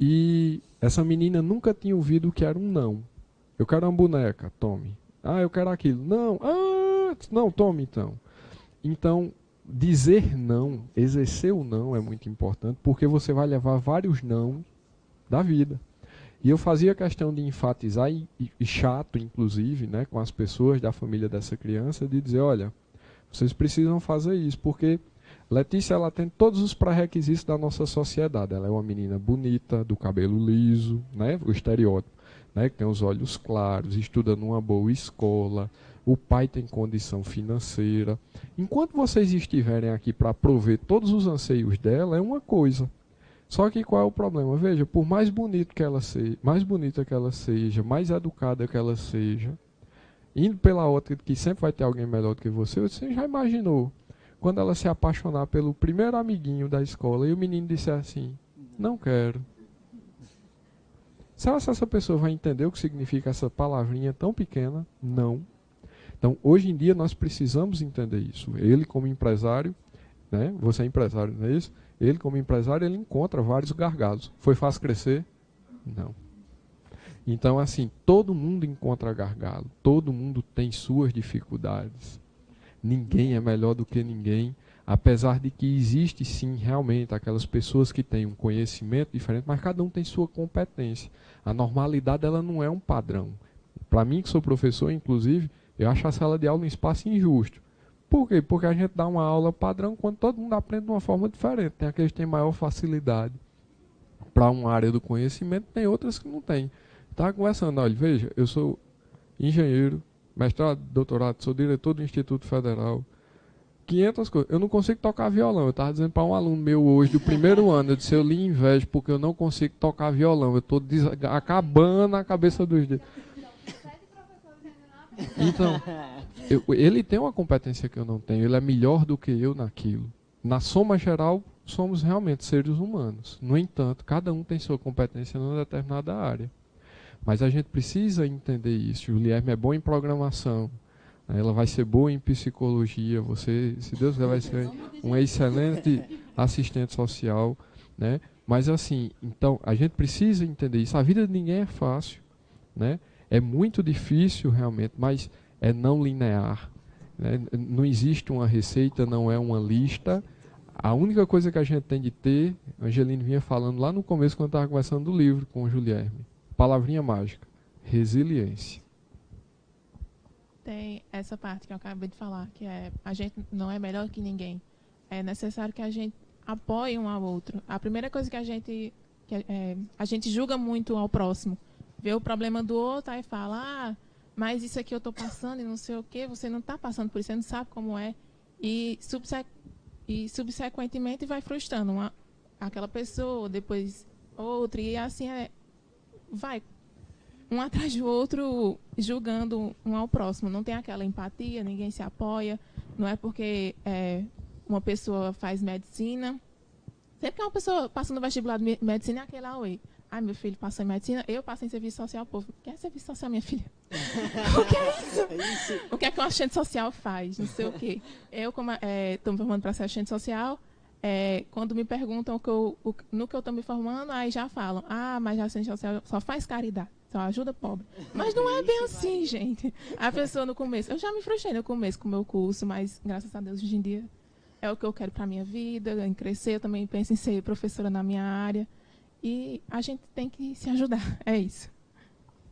e essa menina nunca tinha ouvido o que era um não. Eu quero uma boneca, tome. Ah, eu quero aquilo. Não, não, tome então. Então, dizer não, exercer o não é muito importante, porque você vai levar vários não da vida. E eu fazia questão de enfatizar, e chato inclusive, né, com as pessoas da família dessa criança, de dizer, olha, vocês precisam fazer isso, porque Letícia, ela tem todos os pré-requisitos da nossa sociedade. Ela é uma menina bonita, do cabelo liso, né, o estereótipo, né, que tem os olhos claros, estuda numa boa escola, o pai tem condição financeira. Enquanto vocês estiverem aqui para prover todos os anseios dela, é uma coisa. Só que qual é o problema? Veja, por mais bonita que ela seja, mais educada que ela seja, indo pela ótica de que sempre vai ter alguém melhor do que você já imaginou quando ela se apaixonar pelo primeiro amiguinho da escola e o menino disser assim, não quero. Será que essa pessoa vai entender o que significa essa palavrinha tão pequena? Não. Então, hoje em dia, nós precisamos entender isso. Ele, como empresário, né? Você é empresário, não é isso? Ele, como empresário, ele encontra vários gargalos. Foi fácil crescer? Não. Então, assim, todo mundo encontra gargalo. Todo mundo tem suas dificuldades. Ninguém é melhor do que ninguém, apesar de que existe, sim, realmente, aquelas pessoas que têm um conhecimento diferente, mas cada um tem sua competência. A normalidade, ela não é um padrão. Para mim, que sou professor, inclusive, eu acho a sala de aula um espaço injusto. Por quê? Porque a gente dá uma aula padrão quando todo mundo aprende de uma forma diferente. Tem aqueles que têm maior facilidade para uma área do conhecimento, tem outras que não têm. Estava conversando, olha, veja, eu sou engenheiro, mestrado, doutorado, sou diretor do Instituto Federal, 500 coisas. Eu não consigo tocar violão. Eu estava dizendo para um aluno meu hoje, do primeiro ano, eu disse, eu lhe invejo porque eu não consigo tocar violão. Eu estou acabando a cabeça dos dedos. Então, ele tem uma competência que eu não tenho, ele é melhor do que eu naquilo. Na soma geral, somos realmente seres humanos. No entanto, cada um tem sua competência numa determinada área. Mas a gente precisa entender isso. Julierne é boa em programação, ela vai ser boa em psicologia, você, se Deus quiser, vai ser um excelente assistente social, né? Mas assim, então, a gente precisa entender isso. A vida de ninguém é fácil, né? É muito difícil realmente, mas é não linear, né? Não existe uma receita, não é uma lista. A única coisa que a gente tem de ter, a Angeline vinha falando lá no começo, quando estava conversando do livro com o Julierne, palavrinha mágica, resiliência. Tem essa parte que eu acabei de falar, que é a gente não é melhor que ninguém. É necessário que a gente apoie um ao outro. A primeira coisa que a gente julga muito ao próximo. Vê o problema do outro e fala, mas isso aqui eu estou passando e não sei o quê, você não está passando por isso, você não sabe como é. E subsequentemente vai frustrando aquela pessoa, depois outra, e assim vai um atrás do outro, julgando um ao próximo. Não tem aquela empatia, ninguém se apoia. Não é porque uma pessoa faz medicina. Sempre que uma pessoa passa no vestibular de medicina, é aquele oi. Ai, meu filho passou em medicina, eu passei em serviço social, povo. O que é serviço social, minha filha? O que é isso? O que é que um assistente social faz? Não sei o quê. Eu, como estou me formando para ser assistente social, quando me perguntam no que eu estou me formando, aí já falam, mas a assistente social só faz caridade, só ajuda pobre. Mas não é bem assim, gente. A pessoa no começo, eu já me frustrei no começo com o meu curso, mas graças a Deus hoje em dia é o que eu quero para a minha vida, em crescer. Eu também penso em ser professora na minha área. E a gente tem que se ajudar, é isso.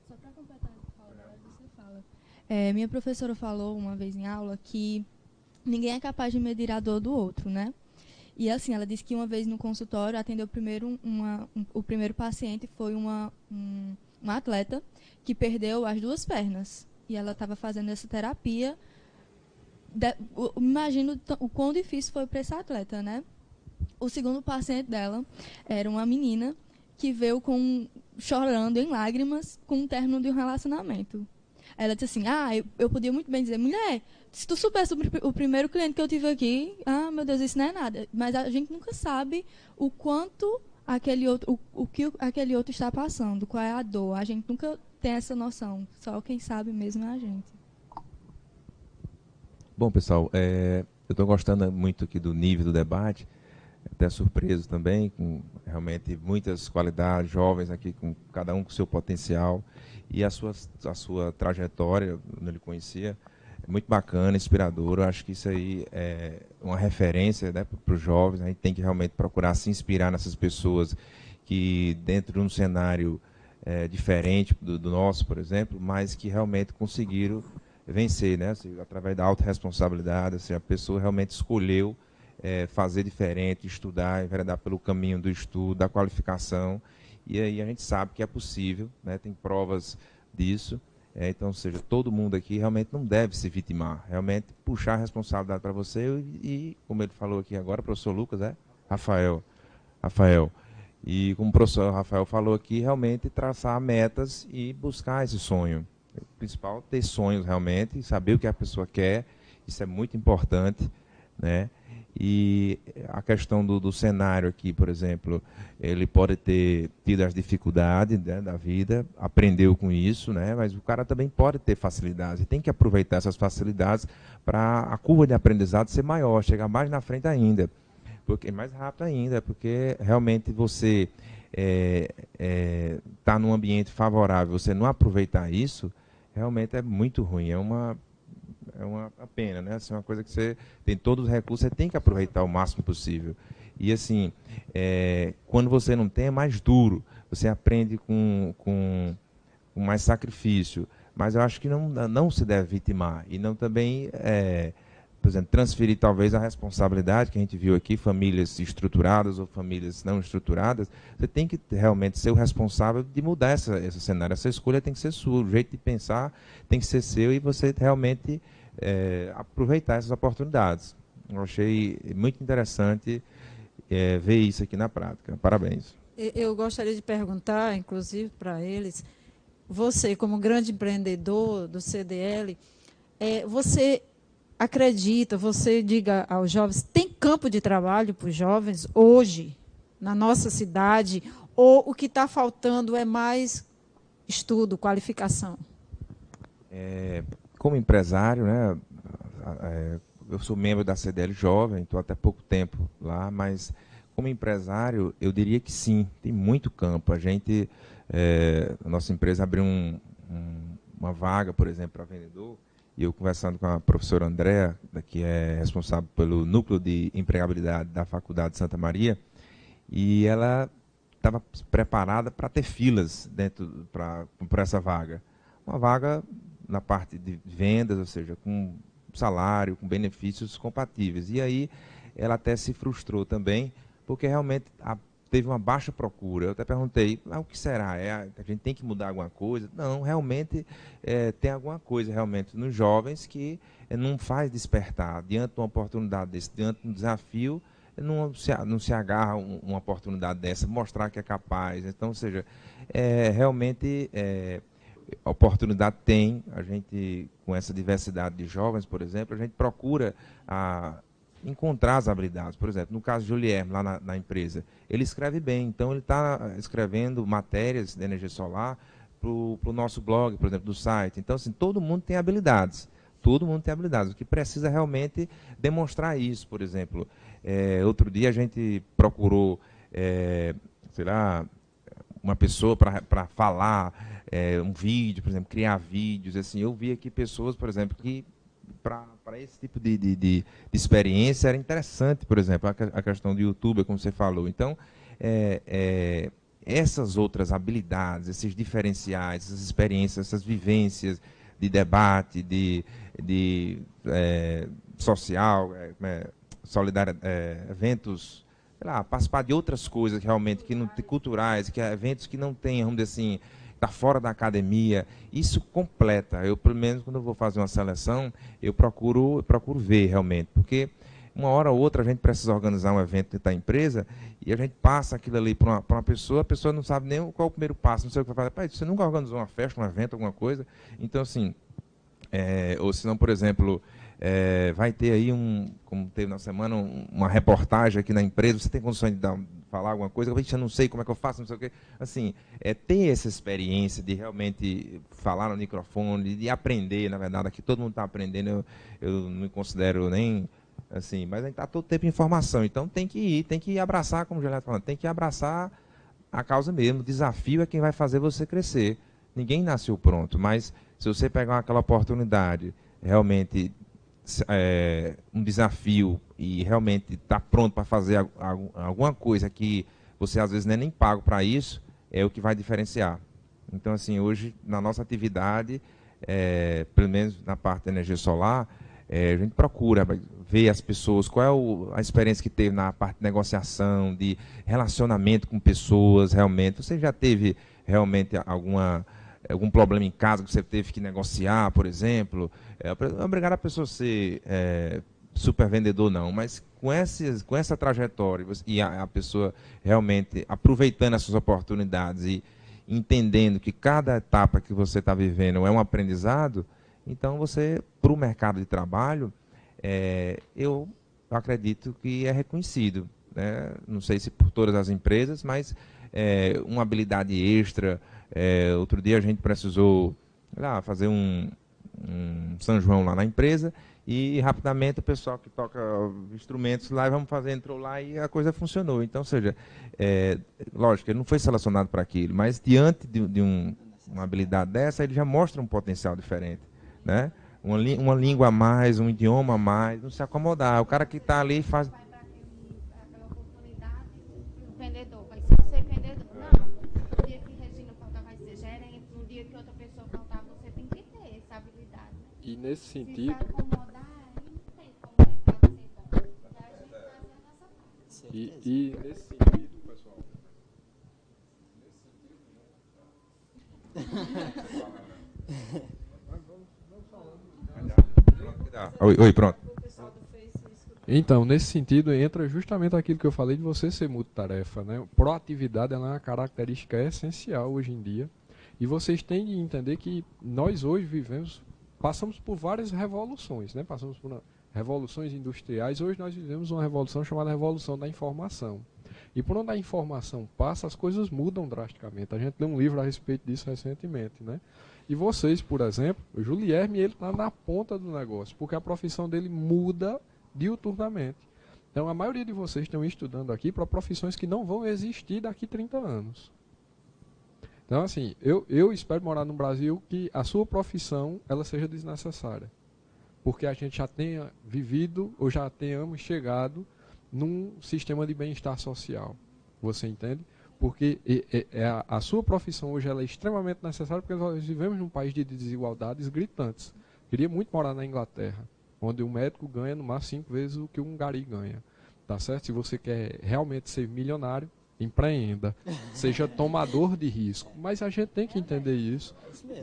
Só para completar a fala dela, você fala. Minha professora falou uma vez em aula que ninguém é capaz de medir a dor do outro, né? E assim, ela disse que uma vez no consultório atendeu o primeiro paciente foi uma atleta que perdeu as 2 pernas. E ela estava fazendo essa terapia. Imagino o quão difícil foi para esse atleta, né? o segundo paciente dela era uma menina que veio chorando em lágrimas com o término de um relacionamento. Ela disse assim, eu podia muito bem dizer, mulher, se tu soubesse o primeiro cliente que eu tive aqui, meu Deus, isso não é nada. Mas a gente nunca sabe o quanto aquele outro, o que aquele outro está passando, qual é a dor. A gente nunca tem essa noção, só quem sabe mesmo é a gente. Bom, pessoal, eu estou gostando muito aqui do nível do debate, até surpreso também, com realmente muitas qualidades, jovens aqui, com cada um com seu potencial, e a sua trajetória, não lhe conhecia, é muito bacana, inspiradora. Eu acho que isso aí é uma referência, né, para os jovens. A gente tem que realmente procurar se inspirar nessas pessoas que, dentro de um cenário diferente do nosso, por exemplo, mas que realmente conseguiram vencer, né, assim, através da autorresponsabilidade. Assim, a pessoa realmente escolheu fazer diferente, estudar, enveredar pelo caminho do estudo, da qualificação, e aí a gente sabe que é possível, né, tem provas disso. Então, ou seja, todo mundo aqui realmente não deve se vitimar, realmente puxar a responsabilidade para você e, como ele falou aqui agora, professor Lucas, Rafael, e como o professor Rafael falou aqui, realmente traçar metas e buscar esse sonho. O principal é ter sonhos realmente, saber o que a pessoa quer, isso é muito importante, né? E a questão do cenário aqui, por exemplo, ele pode ter tido as dificuldades, né, da vida, aprendeu com isso, né, mas o cara também pode ter facilidades, e tem que aproveitar essas facilidades para a curva de aprendizado ser maior, chegar mais na frente ainda, porque mais rápido ainda, porque realmente você está num ambiente favorável, você não aproveitar isso, realmente é muito ruim, é uma pena, né? Assim, uma coisa que você tem todos os recursos, você tem que aproveitar o máximo possível. E assim, quando você não tem, é mais duro. Você aprende com mais sacrifício. Mas eu acho que não se deve vitimar. E não também, por exemplo, transferir talvez a responsabilidade que a gente viu aqui, famílias estruturadas ou famílias não estruturadas. Você tem que realmente ser o responsável de mudar esse cenário. Essa escolha tem que ser sua. O jeito de pensar tem que ser seu e você realmente aproveitar essas oportunidades. Eu achei muito interessante ver isso aqui na prática. Parabéns. Eu gostaria de perguntar, inclusive, para eles, você, como grande empreendedor do CDL, você acredita, você diga aos jovens, tem campo de trabalho para os jovens hoje, na nossa cidade, ou o que está faltando é mais estudo, qualificação? Como empresário, né, eu sou membro da CDL Jovem, estou até pouco tempo lá, mas como empresário, eu diria que sim, tem muito campo. A gente, a nossa empresa abriu uma vaga, por exemplo, para vendedor, e eu conversando com a professora Andréa, que é responsável pelo núcleo de empregabilidade da Faculdade de Santa Maria, e ela estava preparada para ter filas para essa vaga. Uma vaga na parte de vendas, ou seja, com salário, com benefícios compatíveis. E aí ela até se frustrou também, porque realmente teve uma baixa procura. Eu até perguntei, o que será? A gente tem que mudar alguma coisa? Não, realmente tem alguma coisa realmente nos jovens que não faz despertar. Diante de uma oportunidade desse, diante de um desafio, não se agarra uma oportunidade dessa, mostrar que é capaz. Então, ou seja, realmente a oportunidade tem, a gente, com essa diversidade de jovens, por exemplo, a gente procura encontrar as habilidades. Por exemplo, no caso de Julierme, lá na empresa, ele escreve bem, então ele está escrevendo matérias de energia solar para o nosso blog, por exemplo, do site. Então, assim, todo mundo tem habilidades. Todo mundo tem habilidades. O que precisa realmente demonstrar isso, por exemplo. Outro dia a gente procurou, sei lá, uma pessoa para falar um vídeo, por exemplo, criar vídeos. Assim, eu vi aqui pessoas, por exemplo, que para esse tipo de experiência era interessante, por exemplo, a questão do YouTube, como você falou. Então, essas outras habilidades, esses diferenciais, essas experiências, essas vivências de debate, de social, solidário, eventos, sei lá, participar de outras coisas realmente que não culturais, que eventos que não têm, vamos dizer assim, está fora da academia, isso completa. Eu, pelo menos, quando eu vou fazer uma seleção, eu procuro ver realmente, porque uma hora ou outra a gente precisa organizar um evento dentro da empresa e a gente passa aquilo ali para uma pessoa, a pessoa não sabe nem qual é o primeiro passo, não sei o que vai fazer. Pai, você nunca organizou uma festa, um evento, alguma coisa? Então, assim, ou se não, por exemplo, vai ter aí, como teve na semana, uma reportagem aqui na empresa, você tem condições de falar alguma coisa? Eu não sei como é que eu faço, não sei o quê. Assim, ter essa experiência de realmente falar no microfone, de aprender, na verdade, aqui todo mundo está aprendendo, eu não me considero nem... assim, mas a gente está todo tempo em formação, então tem que abraçar, como o Juliette falou, tem que abraçar a causa mesmo. O desafio é quem vai fazer você crescer. Ninguém nasceu pronto, mas se você pegar aquela oportunidade, realmente um desafio e realmente está pronto para fazer alguma coisa que você às vezes não é nem pago para isso, é o que vai diferenciar. Então, assim, hoje, na nossa atividade, pelo menos na parte da energia solar, a gente procura ver as pessoas, qual é a experiência que teve na parte de negociação, de relacionamento com pessoas, realmente. Você já teve realmente algum problema em casa que você teve que negociar, por exemplo? Não é obrigado a pessoa a ser super vendedor, não, mas com essa trajetória e a pessoa realmente aproveitando essas oportunidades e entendendo que cada etapa que você está vivendo é um aprendizado, então você, para o mercado de trabalho, eu acredito que é reconhecido, né? Não sei se por todas as empresas, mas uma habilidade extra. Outro dia a gente precisou fazer um São João lá na empresa e rapidamente o pessoal que toca instrumentos lá, entrou lá e a coisa funcionou. Então, ou seja, lógico, ele não foi selecionado para aquilo, mas diante de uma habilidade dessa, ele já mostra um potencial diferente, né? Uma língua a mais, um idioma a mais, não se acomodar. O cara que está ali faz... aquela oportunidade, o vendedor vai ser vendedor. Não, no dia que Regina faltar vai ser gerente, no dia que outra pessoa faltar, você tem que ter essa habilidade. Né? E nesse sentido... Se acomodar, aí não tem como ser bom. E a gente fazer a nossa parte. E nesse sentido, pessoal... Oi, pronto. Então, nesse sentido, entra justamente aquilo que eu falei de você ser multitarefa, né? Proatividade ela é uma característica essencial hoje em dia. E vocês têm de entender que nós hoje passamos por várias revoluções, né? Passamos por revoluções industriais. Hoje nós vivemos uma revolução chamada Revolução da Informação. E por onde a informação passa, as coisas mudam drasticamente. A gente leu um livro a respeito disso recentemente, né? E vocês, por exemplo, o Julierme, ele está na ponta do negócio, porque a profissão dele muda diuturnamente. Então, a maioria de vocês estão estudando aqui para profissões que não vão existir daqui a 30 anos. Então, assim, eu espero morar no Brasil que a sua profissão ela seja desnecessária. Porque a gente já tenha vivido ou já tenhamos chegado num sistema de bem-estar social. Você entende? Porque a sua profissão hoje ela é extremamente necessária porque nós vivemos num país de desigualdades gritantes. Queria muito morar na Inglaterra, onde o médico ganha no máximo 5 vezes o que um gari ganha. Tá certo? Se você quer realmente ser milionário, empreenda. Seja tomador de risco. Mas a gente tem que entender isso.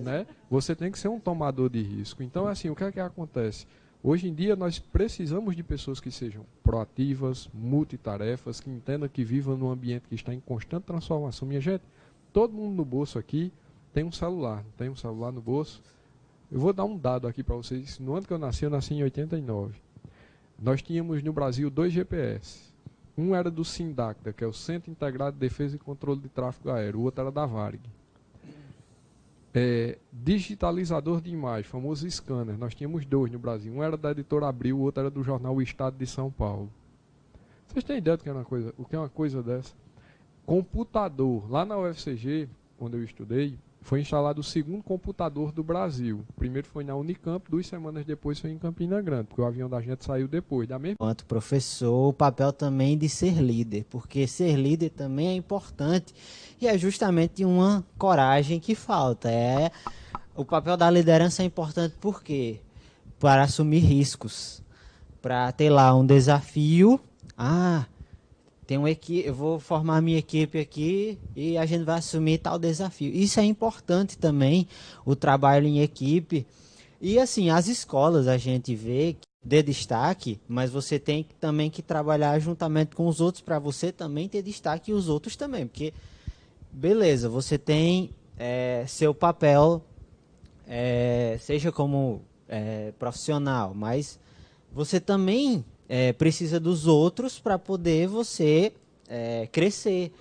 Né? Você tem que ser um tomador de risco. Então, assim, o que é que acontece? Hoje em dia, nós precisamos de pessoas que sejam proativas, multitarefas, que entendam que vivam num ambiente que está em constante transformação. Minha gente, todo mundo no bolso aqui tem um celular. Não tem um celular no bolso? Eu vou dar um dado aqui para vocês. No ano que eu nasci em 89. Nós tínhamos no Brasil 2 GPS. Um era do SINDACTA, que é o Centro Integrado de Defesa e Controle de Tráfego Aéreo. O outro era da Varig. Digitalizador de imagem, famoso scanner. Nós tínhamos 2 no Brasil. Um era da editora Abril, o outro era do jornal O Estado de São Paulo. Vocês têm ideia do que é uma coisa dessa? Computador. Lá na UFCG, onde eu estudei, foi instalado o 2º computador do Brasil. O primeiro foi na Unicamp, 2 semanas depois foi em Campina Grande, porque o avião da gente saiu depois. Enquanto professor, o papel também de ser líder, porque ser líder também é importante e é justamente uma coragem que falta. O papel da liderança é importante por quê? Para assumir riscos, para ter lá um desafio. Eu vou formar minha equipe aqui e a gente vai assumir tal desafio. Isso é importante também, o trabalho em equipe. E assim, as escolas a gente vê que dê destaque, mas você tem também que trabalhar juntamente com os outros para você também ter destaque e os outros também, porque beleza, você tem seu papel, seja como profissional, mas você também precisa dos outros para poder você crescer.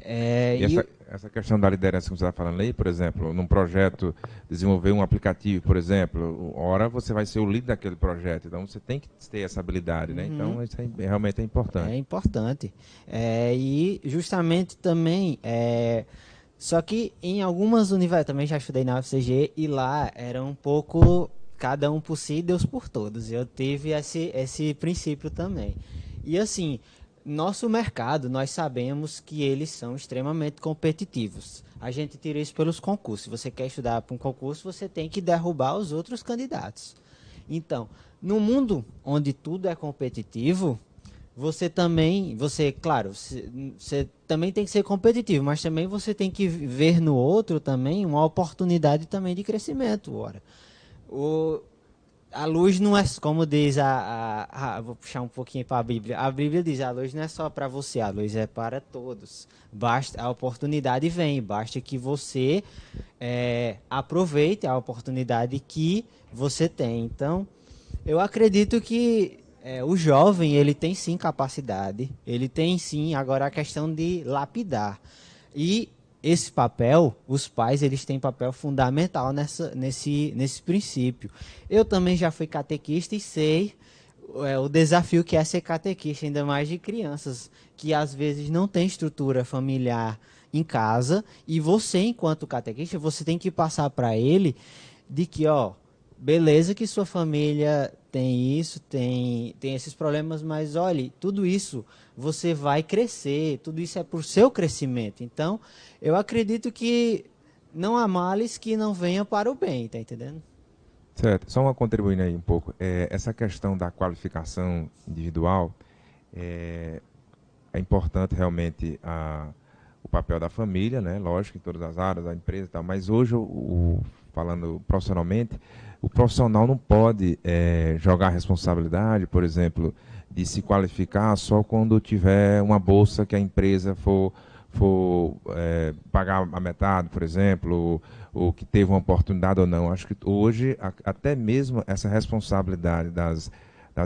E essa questão da liderança que você está falando aí, por exemplo, num projeto, desenvolver um aplicativo, por exemplo, ora você vai ser o líder daquele projeto, então você tem que ter essa habilidade, né? Então isso realmente é importante. É importante. E justamente também, só que em algumas universidades, também já estudei na UFCG, e lá era um pouco cada um por si, Deus por todos. Eu tive esse princípio também. E assim, nosso mercado, nós sabemos que eles são extremamente competitivos. A gente tira isso pelos concursos. Se você quer estudar para um concurso, você tem que derrubar os outros candidatos. Então, no mundo onde tudo é competitivo, você também tem que ser competitivo, mas também você tem que ver no outro também uma oportunidade também de crescimento. Ora, a luz não é, como diz vou puxar um pouquinho para a Bíblia diz, a luz não é só para você, a luz é para todos. Basta, a oportunidade vem, basta que você aproveite a oportunidade que você tem. Então, eu acredito que o jovem, ele tem sim capacidade, ele tem sim agora a questão de lapidar. E esse papel, os pais, eles têm papel fundamental nesse princípio. Eu também já fui catequista e sei o desafio que é ser catequista, ainda mais de crianças, que às vezes não tem estrutura familiar em casa, e você, enquanto catequista, você tem que passar para ele de que, beleza que sua família tem isso, tem esses problemas, mas olhe, tudo isso você vai crescer, tudo isso é por seu crescimento. Então, eu acredito que não há males que não venham para o bem, tá entendendo? Certo, só uma contribuindo aí um pouco. Essa questão da qualificação individual, é importante realmente o papel da família, né? Lógico, em todas as áreas, da empresa e tal, mas hoje, falando profissionalmente, o profissional não pode jogar a responsabilidade, por exemplo, de se qualificar só quando tiver uma bolsa que a empresa for pagar a metade, por exemplo, ou que teve uma oportunidade ou não. Acho que hoje, até mesmo essa responsabilidade das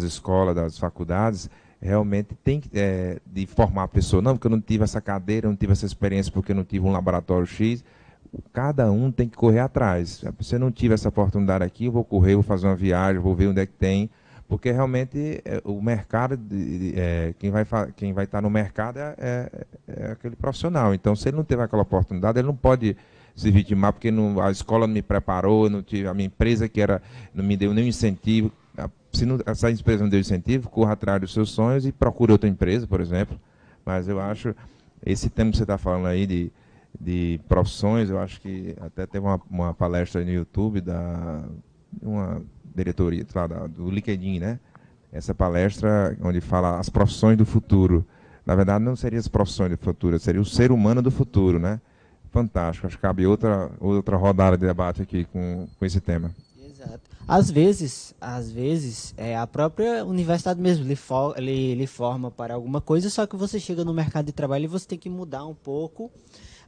escolas, das faculdades, realmente tem de formar a pessoa. Não, porque eu não tive essa cadeira, não tive essa experiência, porque eu não tive um laboratório X. Cada um tem que correr atrás. Se eu não tive essa oportunidade aqui, eu vou correr, vou fazer uma viagem, vou ver onde é que tem, porque realmente o mercado, quem vai estar no mercado é aquele profissional. Então, se ele não teve aquela oportunidade, ele não pode se vitimar porque a escola não me preparou, não tive, a minha empresa não me deu nenhum incentivo. Se a empresa não deu incentivo, corra atrás dos seus sonhos e procure outra empresa, por exemplo. Mas eu acho, esse tema que você está falando aí de profissões, eu acho que até teve uma palestra no YouTube uma diretoria do LinkedIn, né? Essa palestra onde fala as profissões do futuro. Na verdade, não seria as profissões do futuro, seria o ser humano do futuro, né? Fantástico. Acho que cabe outra rodada de debate aqui com esse tema. Exato. Às vezes, a própria universidade mesmo lhe forma para alguma coisa, só que você chega no mercado de trabalho e você tem que mudar um pouco.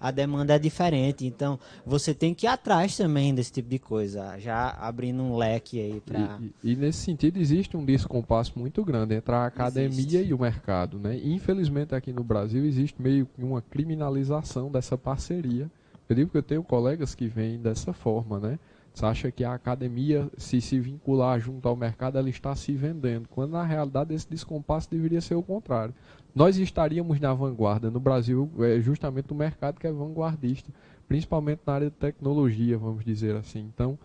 A demanda é diferente, então você tem que ir atrás também desse tipo de coisa, já abrindo um leque aí para... E nesse sentido existe um descompasso muito grande entre a academia e o mercado, né? Infelizmente aqui no Brasil existe meio que uma criminalização dessa parceria. Eu digo que eu tenho colegas que vêm dessa forma, né? Você acha que a academia, se vincular junto ao mercado, ela está se vendendo, quando na realidade esse descompasso deveria ser o contrário. Nós estaríamos na vanguarda. No Brasil é justamente o mercado que é vanguardista, principalmente na área de tecnologia, vamos dizer assim. Então,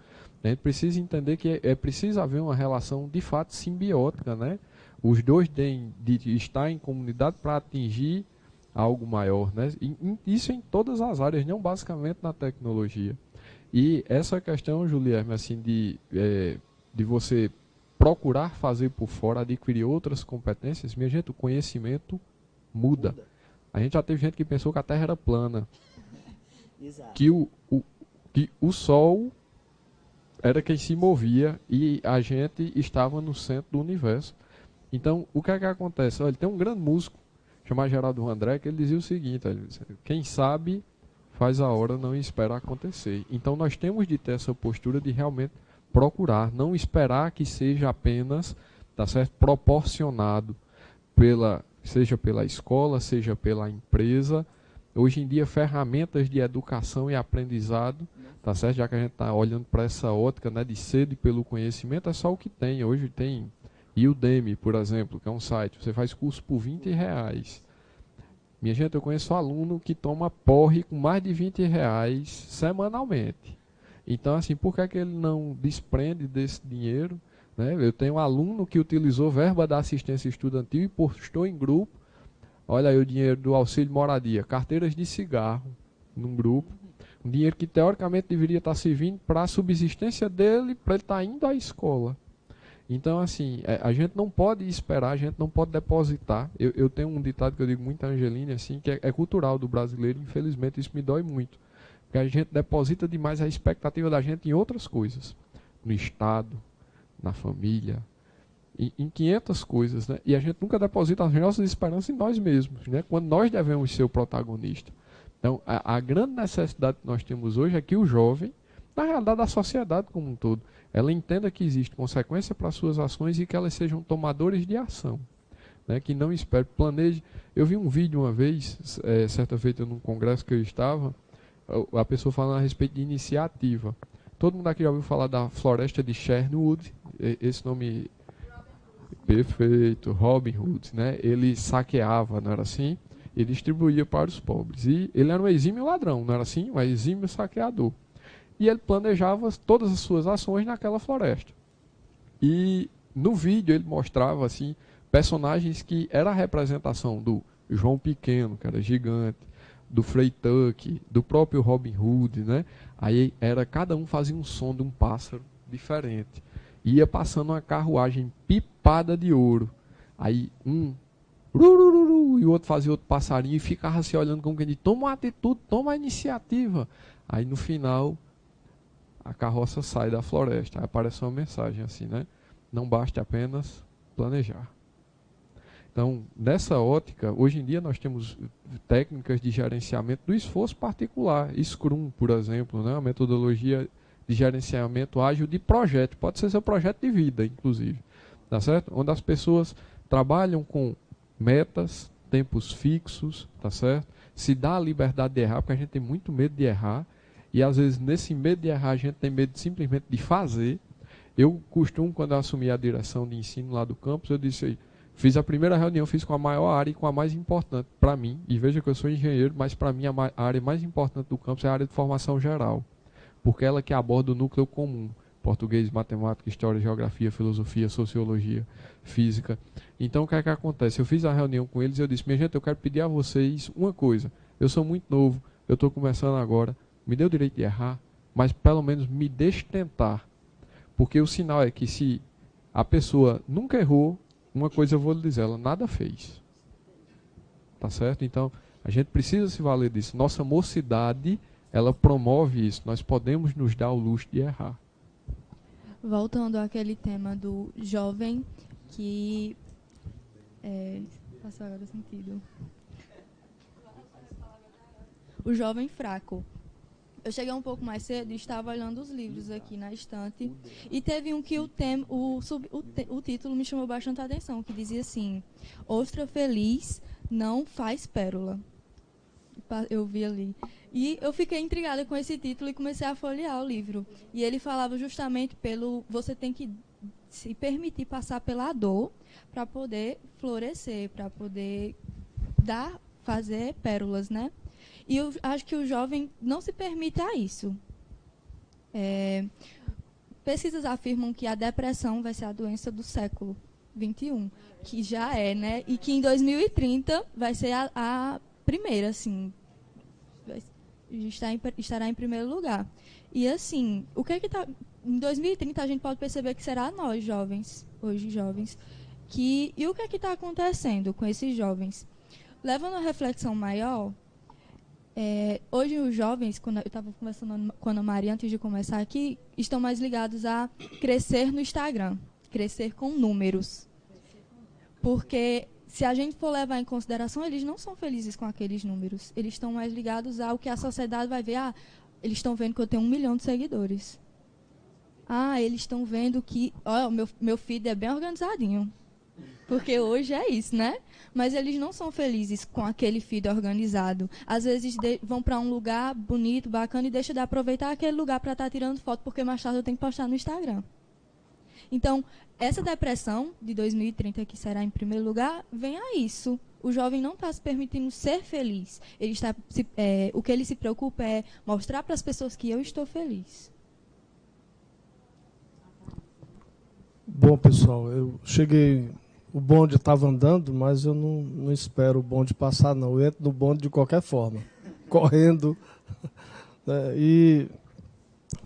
a gente precisa entender que é preciso haver uma relação de fato simbiótica, né? Os dois têm de estar em comunidade para atingir algo maior, né? Isso em todas as áreas, não basicamente na tecnologia. E essa questão, Julierme, assim, de você procurar fazer por fora, adquirir outras competências, minha gente, o conhecimento muda. A gente já teve gente que pensou que a Terra era plana. Exato. Que o Sol era quem se movia e a gente estava no centro do universo. Então, o que é que acontece? Olha, tem um grande músico chamado Geraldo Vandré que ele dizia o seguinte: quem sabe faz a hora, não espera acontecer. Então, nós temos de ter essa postura de realmente procurar, não esperar que seja apenas, tá certo, proporcionado seja pela escola, seja pela empresa. Hoje em dia, ferramentas de educação e aprendizado, tá certo? Já que a gente está olhando para essa ótica, né, de sede pelo conhecimento, é só o que tem. Hoje tem Udemy, por exemplo, que é um site, você faz curso por R$20. Minha gente, eu conheço aluno que toma porre com mais de R$20 semanalmente. Então, assim, por que ele não desprende desse dinheiro? Né? Eu tenho um aluno que utilizou verba da assistência estudantil e postou em grupo: olha aí o dinheiro do auxílio moradia, carteiras de cigarro, num grupo. Um dinheiro que teoricamente deveria estar servindo para a subsistência dele, para ele estar indo à escola. Então, assim, a gente não pode esperar, a gente não pode depositar. Eu tenho um ditado que eu digo muito a Angeline, assim, que é cultural do brasileiro, infelizmente isso me dói muito. Porque a gente deposita demais a expectativa da gente em outras coisas. No Estado, na família, em 500 coisas, né? E a gente nunca deposita as nossas esperanças em nós mesmos, né? Quando nós devemos ser o protagonista. Então, a grande necessidade que nós temos hoje é que o jovem, na realidade a sociedade como um todo, ela entenda que existe consequência para suas ações e que elas sejam tomadores de ação, né? Que não espere, planeje. Eu vi um vídeo uma vez, certa feita num congresso que eu estava, a pessoa falando a respeito de iniciativa. Todo mundo aqui já ouviu falar da floresta de Sherwood, esse nome perfeito, Robin Hood, né? Ele saqueava, não era assim? E distribuía para os pobres. E ele era um exímio ladrão, não era assim? Um exímio saqueador. E ele planejava todas as suas ações naquela floresta. E no vídeo ele mostrava assim personagens que era a representação do João Pequeno, que era gigante, do Frei Tuck, do próprio Robin Hood, né? Aí cada um fazia um som de um pássaro diferente. Ia passando uma carruagem pipada de ouro. Aí e o outro fazia outro passarinho e ficava se olhando como quem diz: toma uma atitude, toma a iniciativa. Aí no final a carroça sai da floresta. Aí aparece uma mensagem assim, né? Não basta apenas planejar. Então, nessa ótica, hoje em dia nós temos técnicas de gerenciamento do esforço particular. Scrum, por exemplo, né? Uma metodologia de gerenciamento ágil de projeto. Pode ser seu projeto de vida, inclusive. Tá certo? Onde as pessoas trabalham com metas, tempos fixos, tá certo? Se dá a liberdade de errar, porque a gente tem muito medo de errar. E às vezes nesse medo de errar a gente tem medo simplesmente de fazer. Eu costumo, quando eu assumi a direção de ensino lá do campus, eu disse aí, fiz a primeira reunião, fiz com a maior área e com a mais importante para mim. E veja que eu sou engenheiro, mas para mim a área mais importante do campus é a área de formação geral. Porque ela que aborda o núcleo comum. Português, matemática, história, geografia, filosofia, sociologia, física. Então o que é que acontece? Eu fiz a reunião com eles e eu disse: minha gente, eu quero pedir a vocês uma coisa. Eu sou muito novo, eu estou começando agora. Me dê o direito de errar, mas pelo menos me deixe tentar. Porque o sinal é que se a pessoa nunca errou, uma coisa eu vou lhe dizer, ela nada fez. Tá certo? Então, a gente precisa se valer disso. Nossa mocidade, ela promove isso. Nós podemos nos dar o luxo de errar. Voltando àquele tema do jovem que... passou agora o sentido. O jovem fraco. Eu cheguei um pouco mais cedo e estava olhando os livros aqui na estante. E teve um que o título me chamou bastante atenção, que dizia assim: ostra feliz não faz pérola. Eu vi ali. E eu fiquei intrigada com esse título e comecei a folhear o livro. E ele falava justamente você tem que se permitir passar pela dor para poder florescer, para poder fazer pérolas, né? E eu acho que o jovem não se permite a isso. Pesquisas afirmam que a depressão vai ser a doença do século XXI, que já é, né? E que em 2030 vai ser a primeira, assim, estará em primeiro lugar. E assim, o que é que tá em 2030 a gente pode perceber que será nós jovens, hoje jovens, e o que é que está acontecendo com esses jovens? Levando a reflexão maior, Hoje os jovens, quando eu estava conversando com a Ana Maria antes de começar aqui, estão mais ligados a crescer no Instagram, crescer com números. Porque se a gente for levar em consideração, eles não são felizes com aqueles números. Eles estão mais ligados ao que a sociedade vai ver. Ah, eles estão vendo que eu tenho 1 milhão de seguidores. Ah, eles estão vendo que meu feed é bem organizadinho. Porque hoje é isso, né? Mas eles não são felizes com aquele feed organizado. Às vezes vão para um lugar bonito, bacana, e deixam de aproveitar aquele lugar para estar tirando foto, porque mais tarde eu tenho que postar no Instagram. Então, essa depressão de 2030, que será em primeiro lugar, vem a isso. O jovem não está se permitindo ser feliz. O que ele se preocupa é mostrar para as pessoas que eu estou feliz. Bom, pessoal, eu cheguei... O bonde estava andando, mas eu não espero o bonde passar, não. Eu entro no bonde de qualquer forma, correndo. E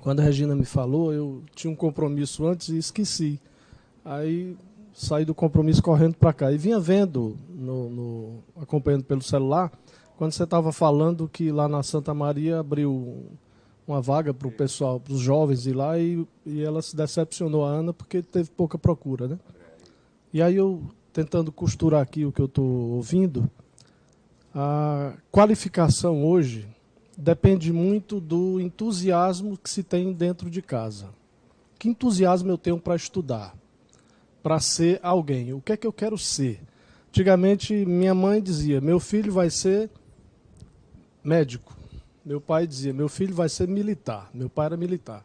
quando a Regina me falou, eu tinha um compromisso antes e esqueci. Aí saí do compromisso correndo para cá. E vinha vendo, acompanhando pelo celular, quando você estava falando que lá na Santa Maria abriu uma vaga para o pessoal, para os jovens ir lá, e ela se decepcionou, a Ana, porque teve pouca procura, né? E aí eu, tentando costurar aqui o que eu estou ouvindo, a qualificação hoje depende muito do entusiasmo que se tem dentro de casa. Que entusiasmo eu tenho para estudar, para ser alguém? O que é que eu quero ser? Antigamente, minha mãe dizia, meu filho vai ser médico. Meu pai dizia, meu filho vai ser militar. Meu pai era militar.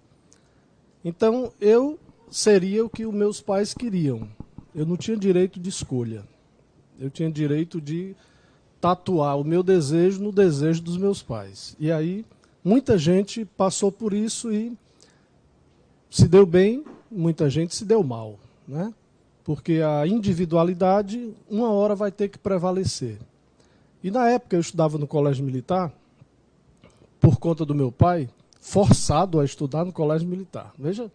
Então, eu seria o que os meus pais queriam. Eu não tinha direito de escolha. Eu tinha direito de tatuar o meu desejo no desejo dos meus pais. E aí, muita gente passou por isso e se deu bem, muita gente se deu mal, né? Porque a individualidade, uma hora vai ter que prevalecer. E na época eu estudava no colégio militar, por conta do meu pai, forçado a estudar no colégio militar. Veja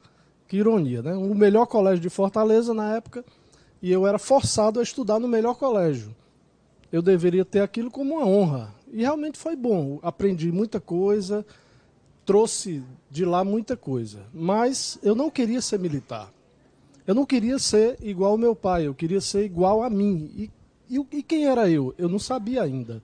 que ironia, né? O melhor colégio de Fortaleza na época, e eu era forçado a estudar no melhor colégio. Eu deveria ter aquilo como uma honra. E realmente foi bom. Aprendi muita coisa, trouxe de lá muita coisa. Mas eu não queria ser militar. Eu não queria ser igual ao meu pai, eu queria ser igual a mim. E quem era eu? Eu não sabia ainda.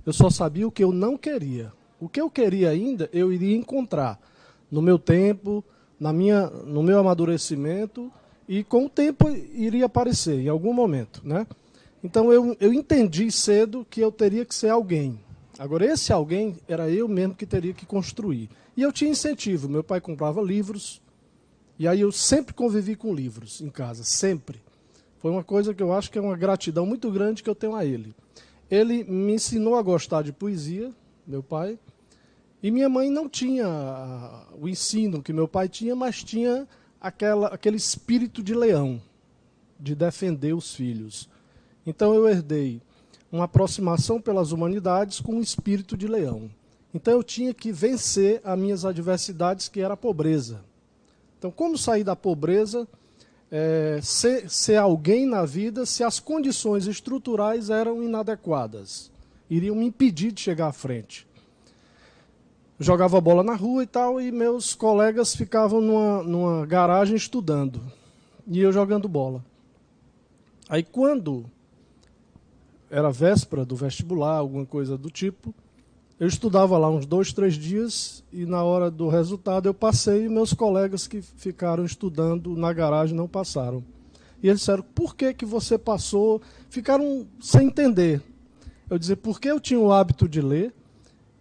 Eu só sabia o que eu não queria. O que eu queria ainda, eu iria encontrar no meu tempo, no meu amadurecimento, e com o tempo iria aparecer, em algum momento, né? Então eu entendi cedo que eu teria que ser alguém. Agora, esse alguém era eu mesmo que teria que construir. E eu tinha incentivo. Meu pai comprava livros, e aí eu sempre convivi com livros em casa, sempre. Foi uma coisa que eu acho que é uma gratidão muito grande que eu tenho a ele. Ele me ensinou a gostar de poesia, meu pai, e minha mãe não tinha o ensino que meu pai tinha, mas tinha aquele espírito de leão, de defender os filhos. Então eu herdei uma aproximação pelas humanidades com um espírito de leão. Então eu tinha que vencer as minhas adversidades, que era a pobreza. Então, como sair da pobreza, ser alguém na vida, se as condições estruturais eram inadequadas, iriam me impedir de chegar à frente. Jogava bola na rua e tal, e meus colegas ficavam numa garagem estudando, e eu jogando bola. Aí quando era véspera do vestibular, alguma coisa do tipo, eu estudava lá uns 2, 3 dias, e na hora do resultado eu passei, e meus colegas que ficaram estudando na garagem não passaram. E eles disseram, por que que você passou? Ficaram sem entender. Eu dizia, porque eu tinha o hábito de ler,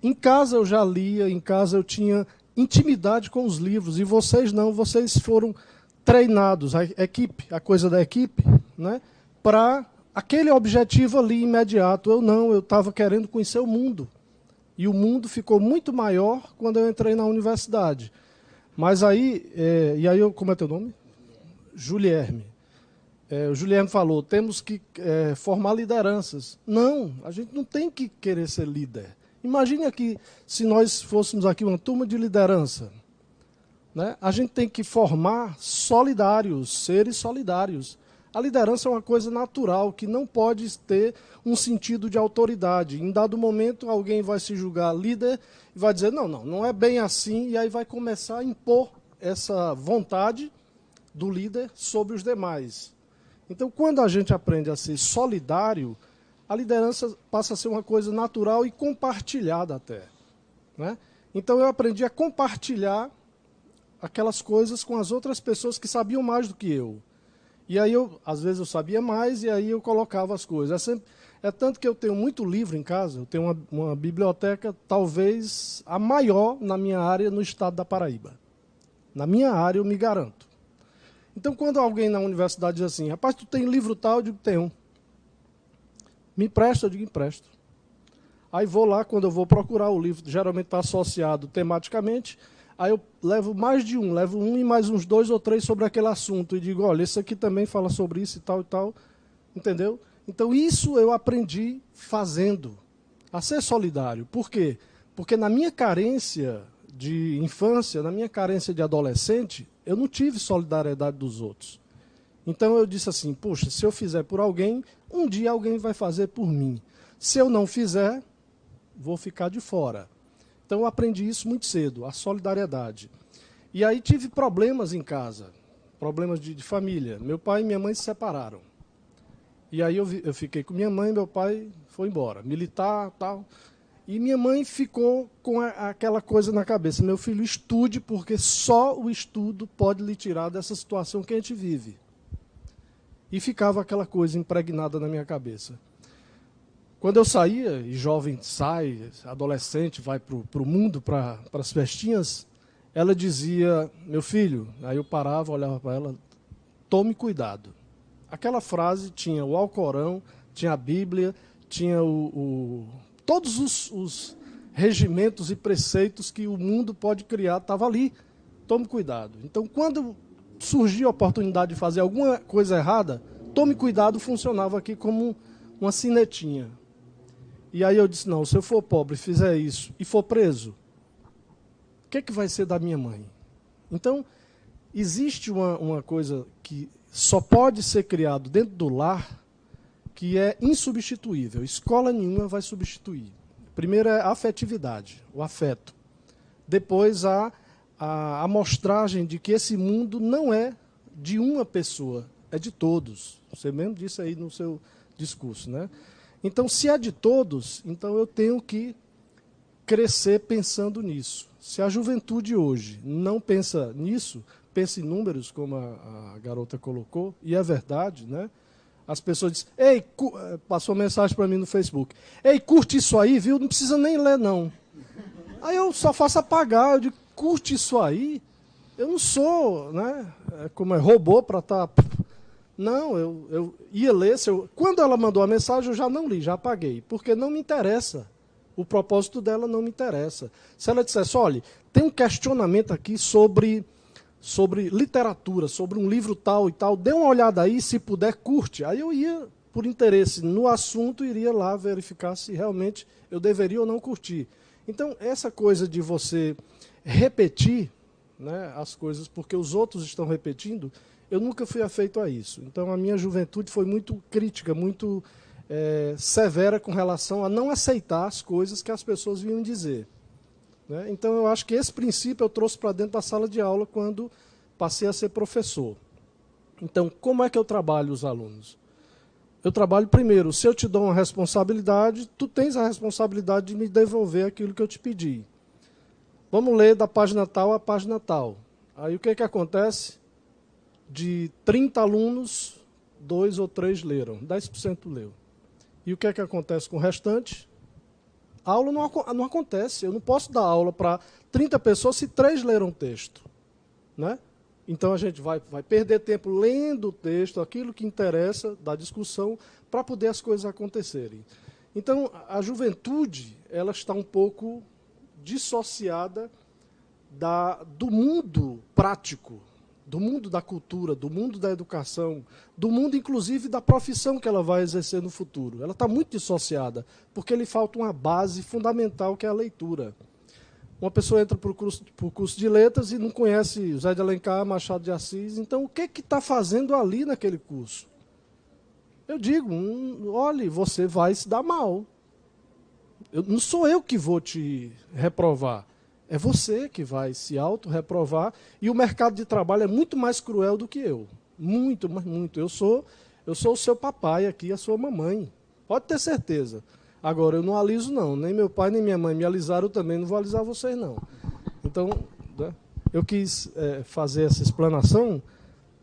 em casa eu já lia, em casa eu tinha intimidade com os livros, e vocês não, vocês foram treinados, a coisa da equipe, né, para aquele objetivo ali imediato. Eu não, eu estava querendo conhecer o mundo. E o mundo ficou muito maior quando eu entrei na universidade. Mas aí, como é teu nome? Julierme. O Julierme falou, temos que formar lideranças. Não, a gente não tem que querer ser líder. Imagine aqui, se nós fôssemos aqui uma turma de liderança, né? A gente tem que formar solidários, seres solidários. A liderança é uma coisa natural, que não pode ter um sentido de autoridade. Em dado momento, alguém vai se julgar líder e vai dizer, não é bem assim, e aí vai começar a impor essa vontade do líder sobre os demais. Então, quando a gente aprende a ser solidário, a liderança passa a ser uma coisa natural e compartilhada até, né? Então, eu aprendi a compartilhar aquelas coisas com as outras pessoas que sabiam mais do que eu. E aí, às vezes, eu sabia mais e aí eu colocava as coisas. É tanto que eu tenho muito livro em casa, eu tenho uma biblioteca, talvez a maior na minha área no estado da Paraíba. Na minha área, eu me garanto. Então, quando alguém na universidade diz assim, rapaz, tu tem livro tal? Eu digo, tenho. Me empresta? Eu digo, empresto. Aí vou lá, quando eu vou procurar o livro, geralmente está associado tematicamente, aí eu levo mais de um, levo um e mais uns 2 ou 3 sobre aquele assunto, e digo, olha, esse aqui também fala sobre isso e tal, entendeu? Então, isso eu aprendi fazendo, a ser solidário. Por quê? Porque na minha carência de infância, na minha carência de adolescente, eu não tive solidariedade dos outros. Então eu disse assim, poxa, se eu fizer por alguém, um dia alguém vai fazer por mim. Se eu não fizer, vou ficar de fora. Então eu aprendi isso muito cedo, a solidariedade. E aí tive problemas em casa, problemas de família. Meu pai e minha mãe se separaram. E aí eu fiquei com minha mãe e meu pai foi embora, militar, tal. E minha mãe ficou com aquela coisa na cabeça, meu filho, estude, porque só o estudo pode lhe tirar dessa situação que a gente vive. E ficava aquela coisa impregnada na minha cabeça. Quando eu saía, e jovem sai, adolescente vai para o mundo, para as festinhas, ela dizia, meu filho, aí eu parava, olhava para ela, tome cuidado. Aquela frase tinha o Alcorão, tinha a Bíblia, tinha todos os regimentos e preceitos que o mundo pode criar, estava ali. Tome cuidado. Então, quando surgia a oportunidade de fazer alguma coisa errada, tome cuidado, funcionava aqui como uma sinetinha. E aí eu disse, não, se eu for pobre e fizer isso e for preso, o que vai ser da minha mãe? Então, existe uma coisa que só pode ser criado dentro do lar, que é insubstituível. Escola nenhuma vai substituir. Primeiro é a afetividade, o afeto. Depois a amostragem de que esse mundo não é de uma pessoa, é de todos. Você mesmo disse aí no seu discurso, né? Então, se é de todos, então eu tenho que crescer pensando nisso. Se a juventude hoje não pensa nisso, pensa em números, como a garota colocou, e é verdade, né? As pessoas dizem, ei, passou mensagem para mim no Facebook, ei, curte isso aí, viu? Não precisa nem ler, não. Aí eu só faço apagar, eu digo, curte isso aí? Eu não sou, né? Como é robô para estar... Não, eu ia ler. Quando ela mandou a mensagem, eu já não li, já apaguei, porque não me interessa. O propósito dela não me interessa. Se ela dissesse, olha, tem um questionamento aqui sobre literatura, sobre um livro tal e tal, dê uma olhada aí, se puder, curte. Aí eu ia, por interesse no assunto, iria lá verificar se realmente eu deveria ou não curtir. Então, essa coisa de você repetir, né, as coisas porque os outros estão repetindo, eu nunca fui afeito a isso. Então, a minha juventude foi muito crítica, muito severa com relação a não aceitar as coisas que as pessoas vinham dizer. Né? Então, eu acho que esse princípio eu trouxe para dentro da sala de aula quando passei a ser professor. Então, como é que eu trabalho os alunos? Eu trabalho primeiro, se eu te dou uma responsabilidade, tu tens a responsabilidade de me devolver aquilo que eu te pedi. Vamos ler da página tal a página tal. Aí o que acontece? De 30 alunos, 2 ou 3 leram, 10% leu. E o que acontece com o restante? A aula não acontece. Eu não posso dar aula para 30 pessoas se 3 leram o texto. Né? Então a gente vai perder tempo lendo o texto, aquilo que interessa da discussão, para poder as coisas acontecerem. Então a juventude ela está um pouco dissociada do mundo prático, do mundo da cultura, do mundo da educação, do mundo, inclusive, da profissão que ela vai exercer no futuro. Ela está muito dissociada, porque lhe falta uma base fundamental, que é a leitura. Uma pessoa entra para o curso de letras e não conhece José de Alencar, Machado de Assis. Então, o que está fazendo ali naquele curso? eu digo, olhe, você vai se dar mal. Não sou eu que vou te reprovar. É você que vai se auto-reprovar. E o mercado de trabalho é muito mais cruel do que eu. Muito, mas muito. Eu sou o seu papai aqui, a sua mamãe. Pode ter certeza. Agora, eu não aliso, não. Nem meu pai, nem minha mãe me alisaram, eu também não vou alisar vocês, não. Então, né, eu quis fazer essa explanação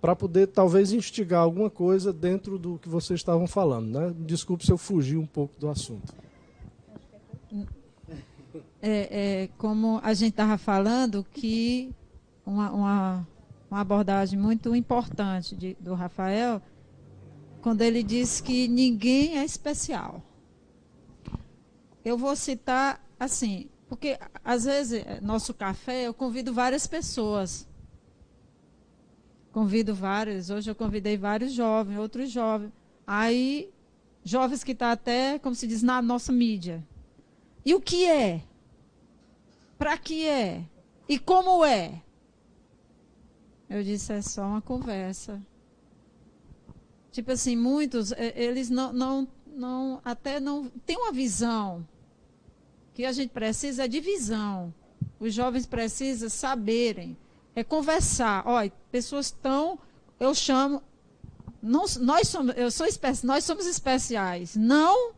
para poder, talvez, instigar alguma coisa dentro do que vocês estavam falando. Né? Desculpe se eu fugi um pouco do assunto. Como a gente estava falando, que uma abordagem muito importante do Rafael, quando ele diz que ninguém é especial. Eu vou citar assim, porque às vezes nosso café eu convido várias pessoas. Hoje eu convidei vários jovens, outros jovens. Aí, jovens que estão até, como se diz, na nossa mídia. E o que é? Para que é? E como é? Eu disse, é só uma conversa. Tipo assim, muitos, eles até não tem uma visão. O que a gente precisa é de visão. Os jovens precisam saberem, conversar. Olha, pessoas estão, eu chamo, nós somos especiais. Não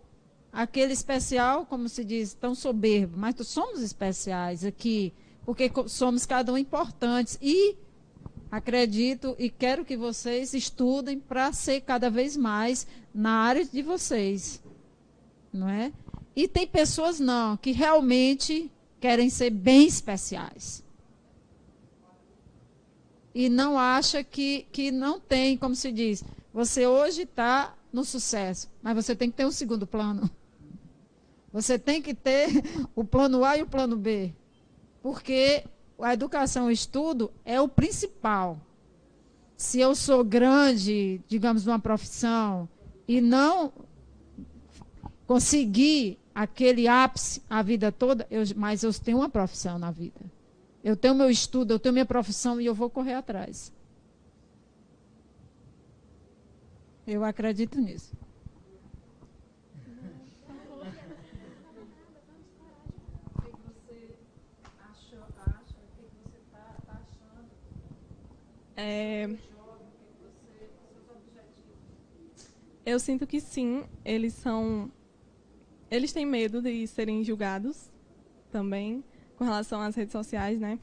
aquele especial, como se diz, tão soberbo, mas somos especiais aqui, porque somos cada um importantes. E acredito e quero que vocês estudem para ser cada vez mais na área de vocês, não é? E tem pessoas que realmente querem ser bem especiais. E não acha que não tem, como se diz, você hoje está no sucesso, mas você tem que ter um segundo plano. Você tem que ter o plano A e o plano B, porque a educação e o estudo é o principal. Se eu sou grande, digamos, numa profissão, e não conseguir aquele ápice a vida toda, mas eu tenho uma profissão na vida. Eu tenho meu estudo, eu tenho minha profissão e eu vou correr atrás. Eu acredito nisso. Eu sinto que sim, eles têm medo de serem julgados também com relação às redes sociais, né?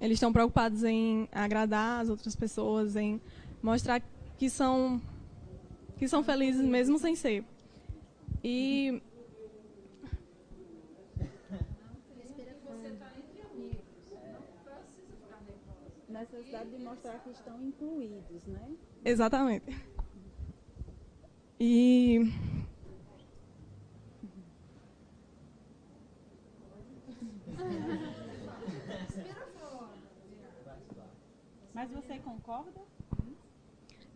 Eles estão preocupados em agradar as outras pessoas, em mostrar que são felizes mesmo sem ser. E necessidade de mostrar que estão incluídos, né? Exatamente. E mas você concorda?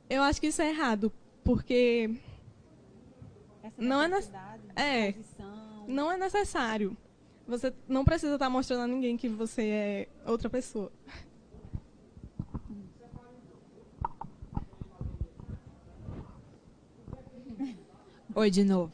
Eu acho que isso é errado, porque não é necessário. Você não precisa estar mostrando a ninguém que você é outra pessoa. Oi, de novo.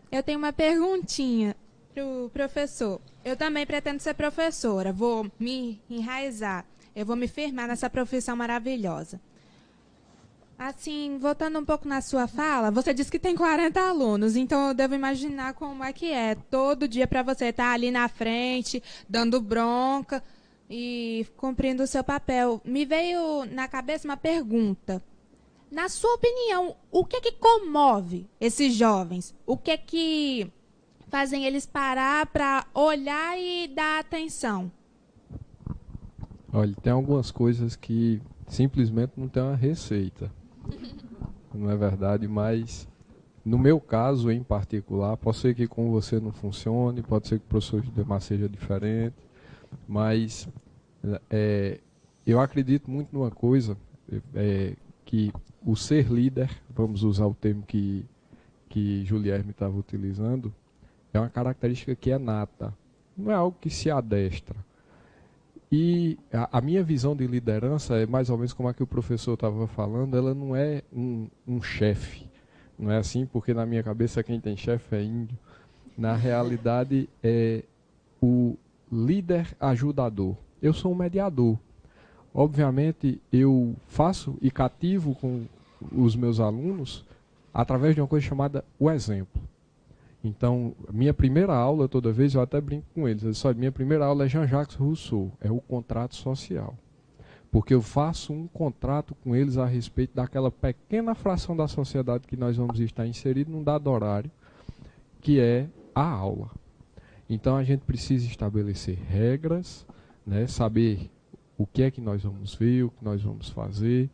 Eu tenho uma perguntinha para o professor. Eu também pretendo ser professora. Vou me enraizar. Eu vou me firmar nessa profissão maravilhosa. Assim, voltando um pouco na sua fala, você disse que tem 40 alunos, então eu devo imaginar como é que é. Todo dia para você estar ali na frente, dando bronca e cumprindo o seu papel. Me veio na cabeça uma pergunta. Na sua opinião, o que é que comove esses jovens? O que é que fazem eles parar para olhar e dar atenção? Olha, tem algumas coisas que simplesmente não tem uma receita. Não é verdade, mas no meu caso em particular, pode ser que com você não funcione, pode ser que o professor Demar seja diferente, mas eu acredito muito numa coisa, que o ser líder, vamos usar o termo que Julierme estava utilizando, é uma característica que é nata, não é algo que se adestra. E a minha visão de liderança é mais ou menos como a que o professor estava falando, ela não é um chefe. Não é assim, porque na minha cabeça quem tem chefe é índio. Na realidade, é o líder ajudador. Eu sou um mediador. Obviamente, eu faço e cativo com os meus alunos através de uma coisa chamada o exemplo. Então, minha primeira aula, toda vez, eu até brinco com eles. Eu disse, olha, minha primeira aula é Jean-Jacques Rousseau, é o contrato social. Porque eu faço um contrato com eles a respeito daquela pequena fração da sociedade que nós vamos estar inseridos num dado horário, que é a aula. Então, a gente precisa estabelecer regras, né, saber o que é que nós vamos ver, o que nós vamos fazer.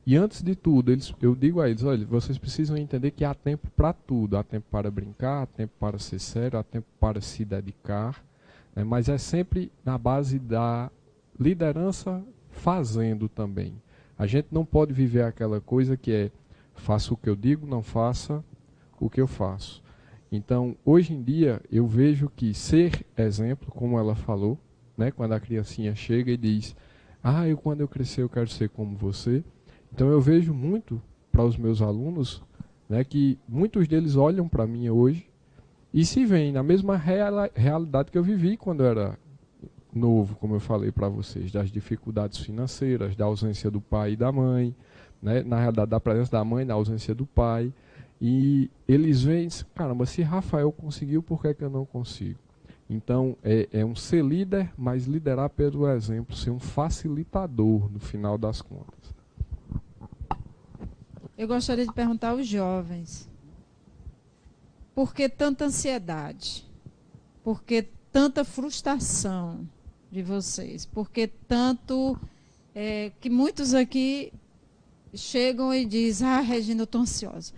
E antes de tudo, eu digo a eles, olha, vocês precisam entender que há tempo para tudo. Há tempo para brincar, há tempo para ser sério, há tempo para se dedicar. Né, mas é sempre na base da liderança fazendo também. A gente não pode viver aquela coisa que é faça o que eu digo, não faça o que eu faço. Então, hoje em dia, eu vejo que ser exemplo, como ela falou, né, quando a criancinha chega e diz, quando eu crescer eu quero ser como você. Então eu vejo muito para os meus alunos, né, que muitos deles olham para mim hoje e se veem na mesma realidade que eu vivi quando eu era novo, como eu falei para vocês, das dificuldades financeiras, da ausência do pai e da mãe, né, na realidade da presença da mãe, da ausência do pai. E eles veem, caramba, se Rafael conseguiu, por que eu não consigo? Então, é um ser líder, mas liderar pelo exemplo, ser um facilitador no final das contas. Eu gostaria de perguntar aos jovens, por que tanta ansiedade? Por que tanta frustração de vocês? Por que tanto que muitos aqui chegam e dizem, Regina, eu estou ansiosa.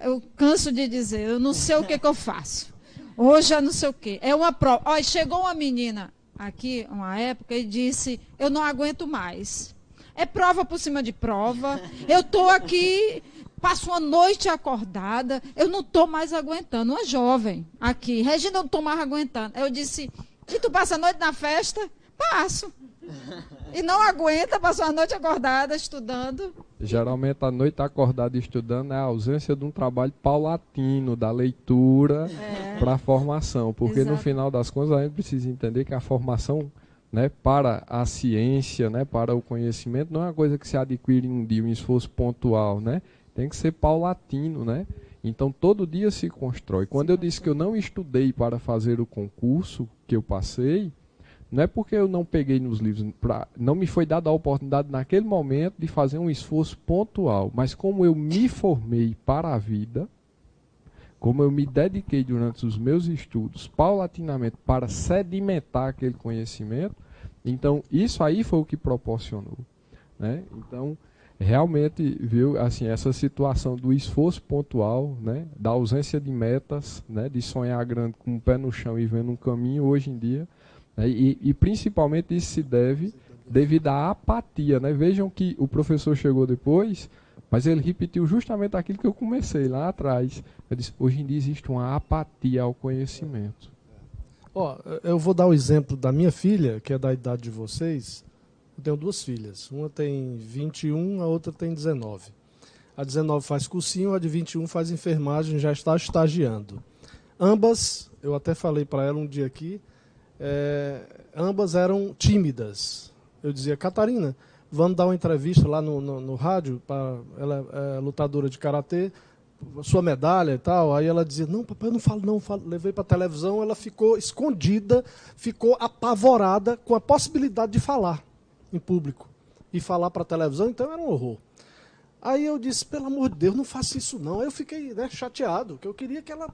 Eu canso de dizer, eu não sei o que eu faço. Hoje eu não sei o quê. É uma prova. Olha, chegou uma menina aqui, uma época, e disse, eu não aguento mais. É prova por cima de prova. Eu estou aqui, passo uma noite acordada, eu não estou mais aguentando. Uma jovem aqui, Regina, eu não estou mais aguentando. Eu disse, e tu passa a noite na festa? Passo. E não aguenta, passou a noite acordada, estudando. Geralmente a noite acordada estudando é a ausência de um trabalho paulatino, da leitura para a formação. Porque no final das contas a gente precisa entender que a formação, né, para a ciência, né, para o conhecimento, não é uma coisa que se adquire em um dia, um esforço pontual, né? Tem que ser paulatino, né? Então todo dia se constrói. Quando eu disse que eu não estudei para fazer o concurso que eu passei, não é porque eu não peguei nos livros, não me foi dada a oportunidade naquele momento de fazer um esforço pontual, mas como eu me formei para a vida, como eu me dediquei durante os meus estudos paulatinamente para sedimentar aquele conhecimento, então isso aí foi o que proporcionou, né? Então, realmente, viu, assim, essa situação do esforço pontual, né, da ausência de metas, né, de sonhar grande com o pé no chão e vendo um caminho hoje em dia, né, e principalmente isso se deve devido à apatia, né? Vejam que o professor chegou depois, mas ele repetiu justamente aquilo que eu comecei lá atrás. Eu disse, hoje em dia existe uma apatia ao conhecimento. Eu vou dar o exemplo da minha filha, que é da idade de vocês. Eu tenho duas filhas. Uma tem 21, a outra tem 19. A 19 faz cursinho, a de 21 faz enfermagem, já está estagiando. Ambas, eu até falei para ela um dia aqui, ambas eram tímidas. Eu dizia, Catarina, vamos dar uma entrevista lá no rádio, ela é lutadora de karatê, sua medalha e tal. Aí ela dizia, não, papai, eu não falo. Levei para a televisão, ela ficou escondida, ficou apavorada com a possibilidade de falar em público e falar para a televisão, então era um horror. Aí eu disse, pelo amor de Deus, não faça isso não. Aí eu fiquei, né, chateado, que eu queria que ela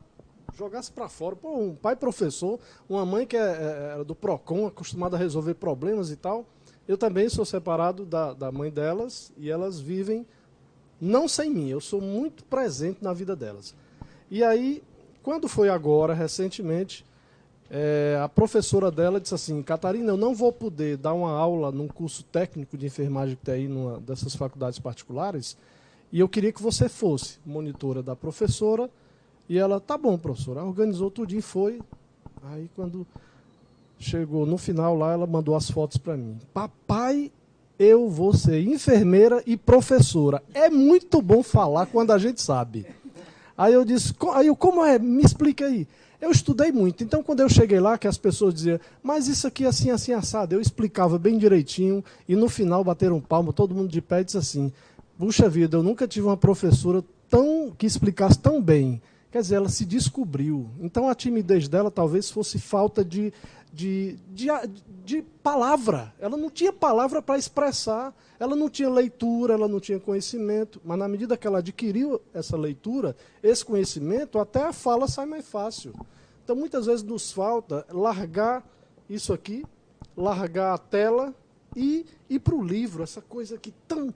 jogasse para fora. Pô, um pai professor, uma mãe que é do PROCON, acostumada a resolver problemas e tal. Eu também sou separado da mãe delas e elas vivem não sem mim. Eu sou muito presente na vida delas. E aí, quando foi agora, recentemente, a professora dela disse assim, Catarina, eu não vou poder dar uma aula num curso técnico de enfermagem que tem aí numa dessas faculdades particulares, e eu queria que você fosse monitora da professora. E ela, tá bom, professora, organizou tudinho, foi. Aí quando chegou no final lá, ela mandou as fotos para mim. Papai, eu vou ser enfermeira e professora. É muito bom falar quando a gente sabe. Aí eu disse, como é? Me explica aí. Eu estudei muito, então quando eu cheguei lá, que as pessoas diziam, mas isso aqui é assim, assim, assado, eu explicava bem direitinho, e no final bateram palma, todo mundo de pé e disse assim, puxa vida, eu nunca tive uma professora que explicasse tão bem. Quer dizer, ela se descobriu. Então a timidez dela talvez fosse falta de palavra. Ela não tinha palavra para expressar, ela não tinha leitura, ela não tinha conhecimento, mas na medida que ela adquiriu essa leitura, esse conhecimento, até a fala sai mais fácil. Então muitas vezes nos falta largar isso aqui, largar a tela e ir para o livro, essa coisa aqui tão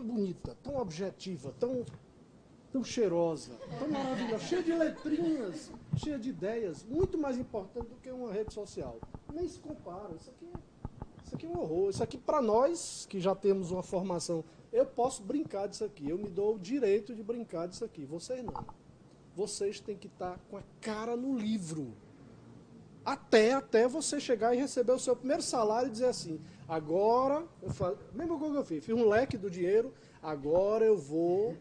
bonita, tão objetiva, tão cheirosa, tão maravilhosa, cheia de letrinhas, cheia de ideias, muito mais importante do que uma rede social. Nem se compara, isso aqui é um horror. Isso aqui, para nós, que já temos uma formação, eu posso brincar disso aqui, eu me dou o direito de brincar disso aqui, vocês não. Vocês têm que estar com a cara no livro. Até você chegar e receber o seu primeiro salário e dizer assim, agora, mesma coisa que eu fiz um leque do dinheiro, agora eu vou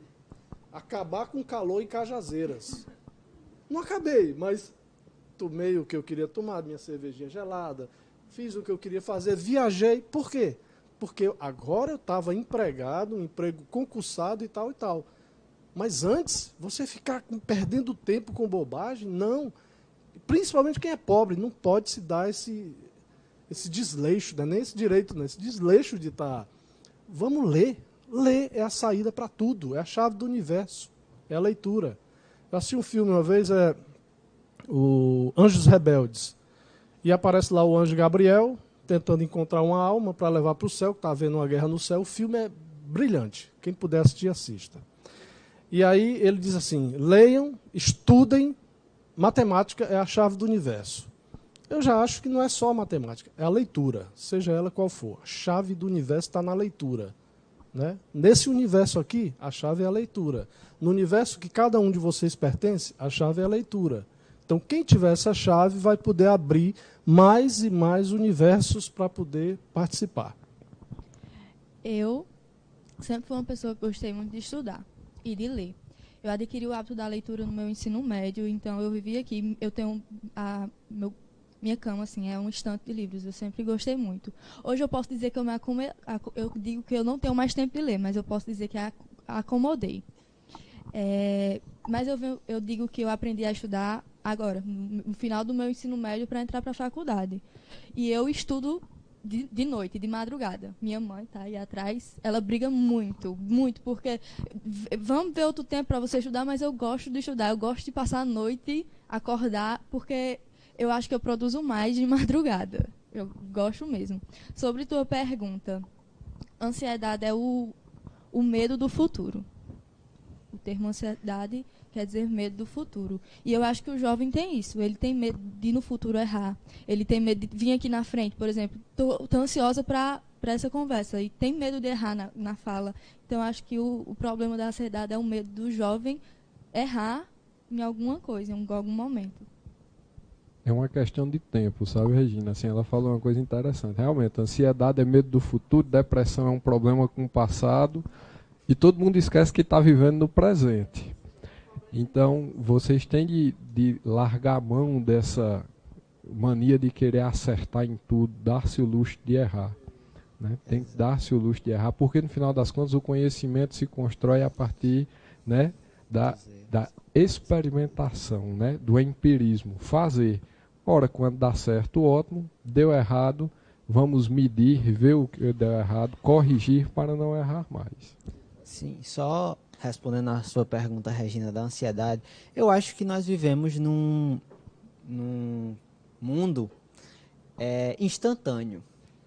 acabar com calor em Cajazeiras. Não acabei, mas tomei o que eu queria tomar, minha cervejinha gelada, fiz o que eu queria fazer, viajei. Por quê? Porque agora eu estava empregado, um emprego concursado e tal e tal. Mas antes, você ficar perdendo tempo com bobagem, não. Principalmente quem é pobre, não pode se dar esse desleixo, não é nem esse direito, não, esse desleixo de estar... Vamos ler. Ler é a saída para tudo, é a chave do universo, é a leitura. Eu assisti um filme uma vez, o Anjos Rebeldes, e aparece lá o anjo Gabriel, tentando encontrar uma alma para levar para o céu, que está havendo uma guerra no céu. O filme é brilhante, quem puder assistir, assista. E aí ele diz assim, leiam, estudem, matemática é a chave do universo. Eu já acho que não é só a matemática, é a leitura, seja ela qual for. A chave do universo está na leitura. Né? Nesse universo aqui, a chave é a leitura. No universo que cada um de vocês pertence, a chave é a leitura. Então, quem tiver essa chave vai poder abrir mais e mais universos para poder participar. Eu sempre fui uma pessoa que gostei muito de estudar e de ler. Eu adquiri o hábito da leitura no meu ensino médio, então eu vivi aqui, eu tenho minha cama assim, é um estante de livros, eu sempre gostei muito. Hoje eu posso dizer que eu digo que eu não tenho mais tempo de ler, mas eu posso dizer que acomodei. Mas eu digo que eu aprendi a estudar agora, no final do meu ensino médio, para entrar para a faculdade. E eu estudo de noite, de madrugada. Minha mãe está aí atrás, ela briga muito, muito, porque vamos ver outro tempo para você estudar, mas eu gosto de estudar, eu gosto de passar a noite, acordar, porque eu acho que eu produzo mais de madrugada. Eu gosto mesmo. Sobre tua pergunta, ansiedade é o medo do futuro. O termo ansiedade quer dizer medo do futuro. E eu acho que o jovem tem isso. Ele tem medo de no futuro errar. Ele tem medo de vir aqui na frente, por exemplo. Estou ansiosa para essa conversa. E tem medo de errar na fala. Então, eu acho que o problema da ansiedade é o medo do jovem errar em alguma coisa, em algum momento. É uma questão de tempo, sabe, Regina? Assim, ela falou uma coisa interessante. Realmente, ansiedade é medo do futuro, depressão é um problema com o passado, e todo mundo esquece que está vivendo no presente. Então, vocês têm de largar a mão dessa mania de querer acertar em tudo, dar-se o luxo de errar. Né? Tem que dar-se o luxo de errar, porque no final das contas o conhecimento se constrói a partir, né, da experimentação, né, do empirismo, fazer. Ora, quando dá certo, ótimo, deu errado, vamos medir, ver o que deu errado, corrigir para não errar mais. Sim, só respondendo a sua pergunta, Regina, da ansiedade, eu acho que nós vivemos num mundo instantâneo,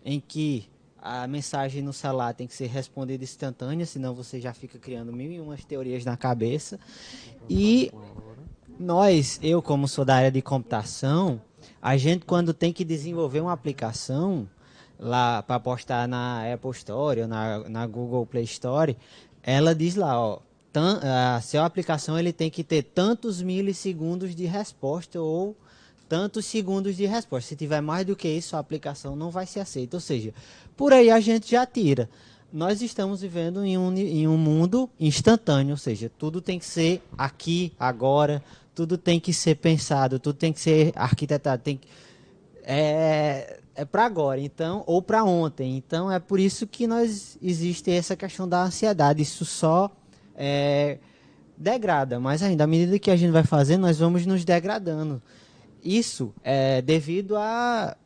em que a mensagem no celular tem que ser respondida instantânea, senão você já fica criando mil e umas teorias na cabeça. E eu como sou da área de computação, a gente quando tem que desenvolver uma aplicação lá para postar na Apple Store ou na Google Play Store, ela diz lá, ó, a sua aplicação ele tem que ter tantos milissegundos de resposta ou tantos segundos de resposta. Se tiver mais do que isso, a aplicação não vai ser aceita. Ou seja, por aí a gente já tira. Nós estamos vivendo em um mundo instantâneo, ou seja, tudo tem que ser aqui, agora, tudo tem que ser pensado, tudo tem que ser arquitetado, é para agora, então, ou para ontem. Então, é por isso que existe essa questão da ansiedade. Isso só degrada, mas ainda, à medida que a gente vai fazendo, nós vamos nos degradando. Isso é devido a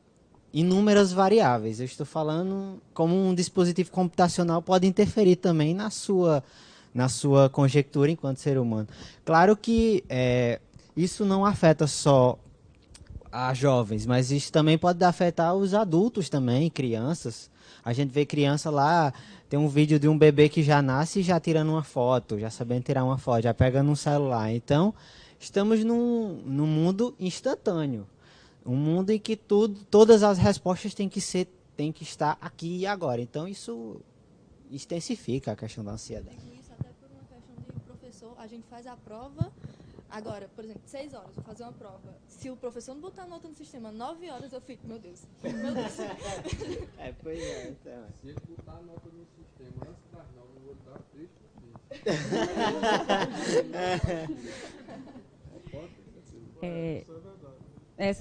inúmeras variáveis. Eu estou falando como um dispositivo computacional pode interferir também na sua conjectura enquanto ser humano. Claro que isso não afeta só a jovens, mas isso também pode afetar os adultos também, crianças. A gente vê criança lá, tem um vídeo de um bebê que já nasce já tirando uma foto, já sabendo tirar uma foto, já pegando um celular. Então, estamos num mundo instantâneo. Um mundo em que todas as respostas têm que estar aqui e agora. Então, isso intensifica a questão da ansiedade. Isso até por uma questão de professor, a gente faz a prova, agora, por exemplo, 6 horas, vou fazer uma prova. Se o professor não botar nota no sistema, 9 horas eu fico, meu Deus. Pois é, então. Se ele botar a nota no sistema antes das 9, eu vou dar 3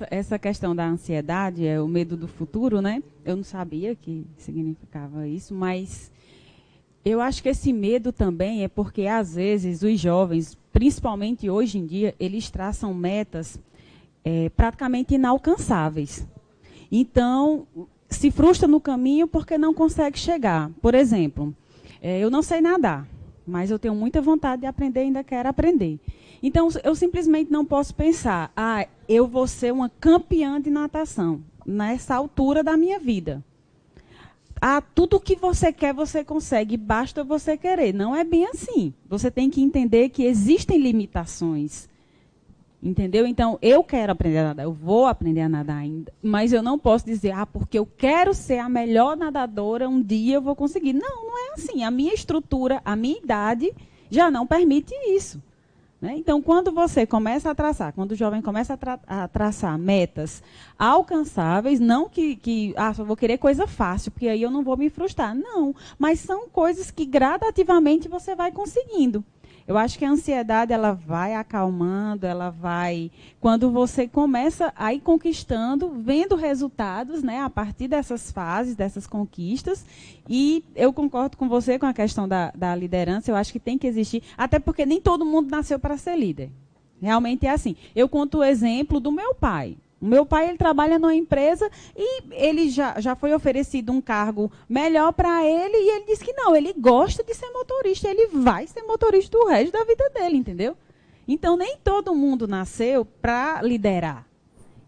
Essa questão da ansiedade, o medo do futuro, né? Eu não sabia que significava isso, mas eu acho que esse medo também é porque, às vezes, os jovens, principalmente hoje em dia, eles traçam metas praticamente inalcançáveis. Então, se frustra no caminho porque não consegue chegar. Por exemplo, eu não sei nadar, mas eu tenho muita vontade de aprender e ainda quero aprender. Então, eu simplesmente não posso pensar, eu vou ser uma campeã de natação nessa altura da minha vida. Tudo que você quer, você consegue, basta você querer. Não é bem assim. Você tem que entender que existem limitações. Entendeu? Então, eu quero aprender a nadar, eu vou aprender a nadar ainda, mas eu não posso dizer, porque eu quero ser a melhor nadadora, um dia eu vou conseguir. Não, não é assim. A minha estrutura, a minha idade já não permite isso. Né? Então, quando você começa a traçar, quando o jovem começa a traçar metas alcançáveis, não que só vou querer coisa fácil, porque aí eu não vou me frustrar. Não, mas são coisas que gradativamente você vai conseguindo. Eu acho que a ansiedade, ela vai acalmando, ela vai... Quando você começa a ir conquistando, vendo resultados, né, a partir dessas fases, dessas conquistas. E eu concordo com você com a questão da liderança. Eu acho que tem que existir, até porque nem todo mundo nasceu para ser líder. Realmente é assim. Eu conto o exemplo do meu pai. O meu pai, ele trabalha numa empresa e ele já foi oferecido um cargo melhor para ele e ele disse que não, ele gosta de ser motorista, ele vai ser motorista o resto da vida dele, entendeu? Então, nem todo mundo nasceu para liderar.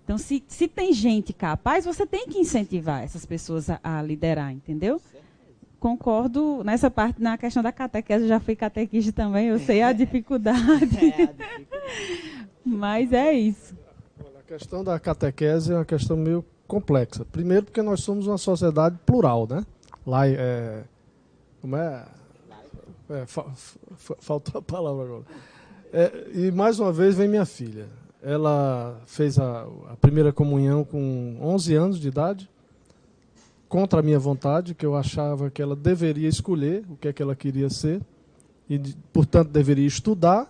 Então, se tem gente capaz, você tem que incentivar essas pessoas a liderar, entendeu? Concordo nessa parte, na questão da catequese, eu já fui catequista também, eu sei a dificuldade. Mas é isso. A questão da catequese é uma questão meio complexa. Primeiro porque nós somos uma sociedade plural, né? Lá como é? Faltou a palavra agora. E mais uma vez vem minha filha. Ela fez a primeira comunhão com 11 anos de idade, contra a minha vontade, que eu achava que ela deveria escolher o que é que ela queria ser, e, portanto, deveria estudar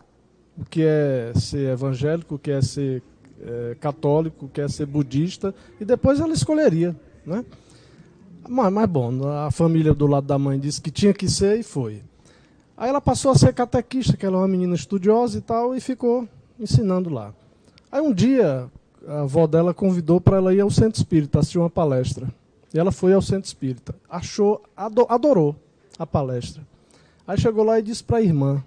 o que é ser evangélico, o que é ser católico, quer ser budista, e depois ela escolheria, né? Mas bom, a família do lado da mãe disse que tinha que ser e foi. Aí ela passou a ser catequista, que ela é uma menina estudiosa e tal, e ficou ensinando lá. Aí um dia a avó dela convidou para ela ir ao centro espírita, assistir uma palestra. E ela foi ao centro espírita, adorou a palestra. Aí chegou lá e disse para a irmã,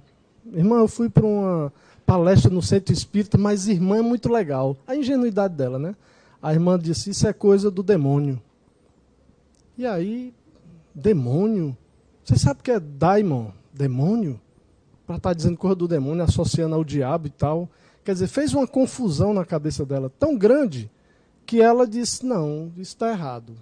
eu fui para uma palestra no centro espírita, mas irmã é muito legal. A ingenuidade dela, né? A irmã disse, isso é coisa do demônio. E aí, demônio? Você sabe o que é daimon? Demônio? Para estar dizendo coisa do demônio, associando ao diabo e tal. Quer dizer, fez uma confusão na cabeça dela tão grande que ela disse, não, isso está errado.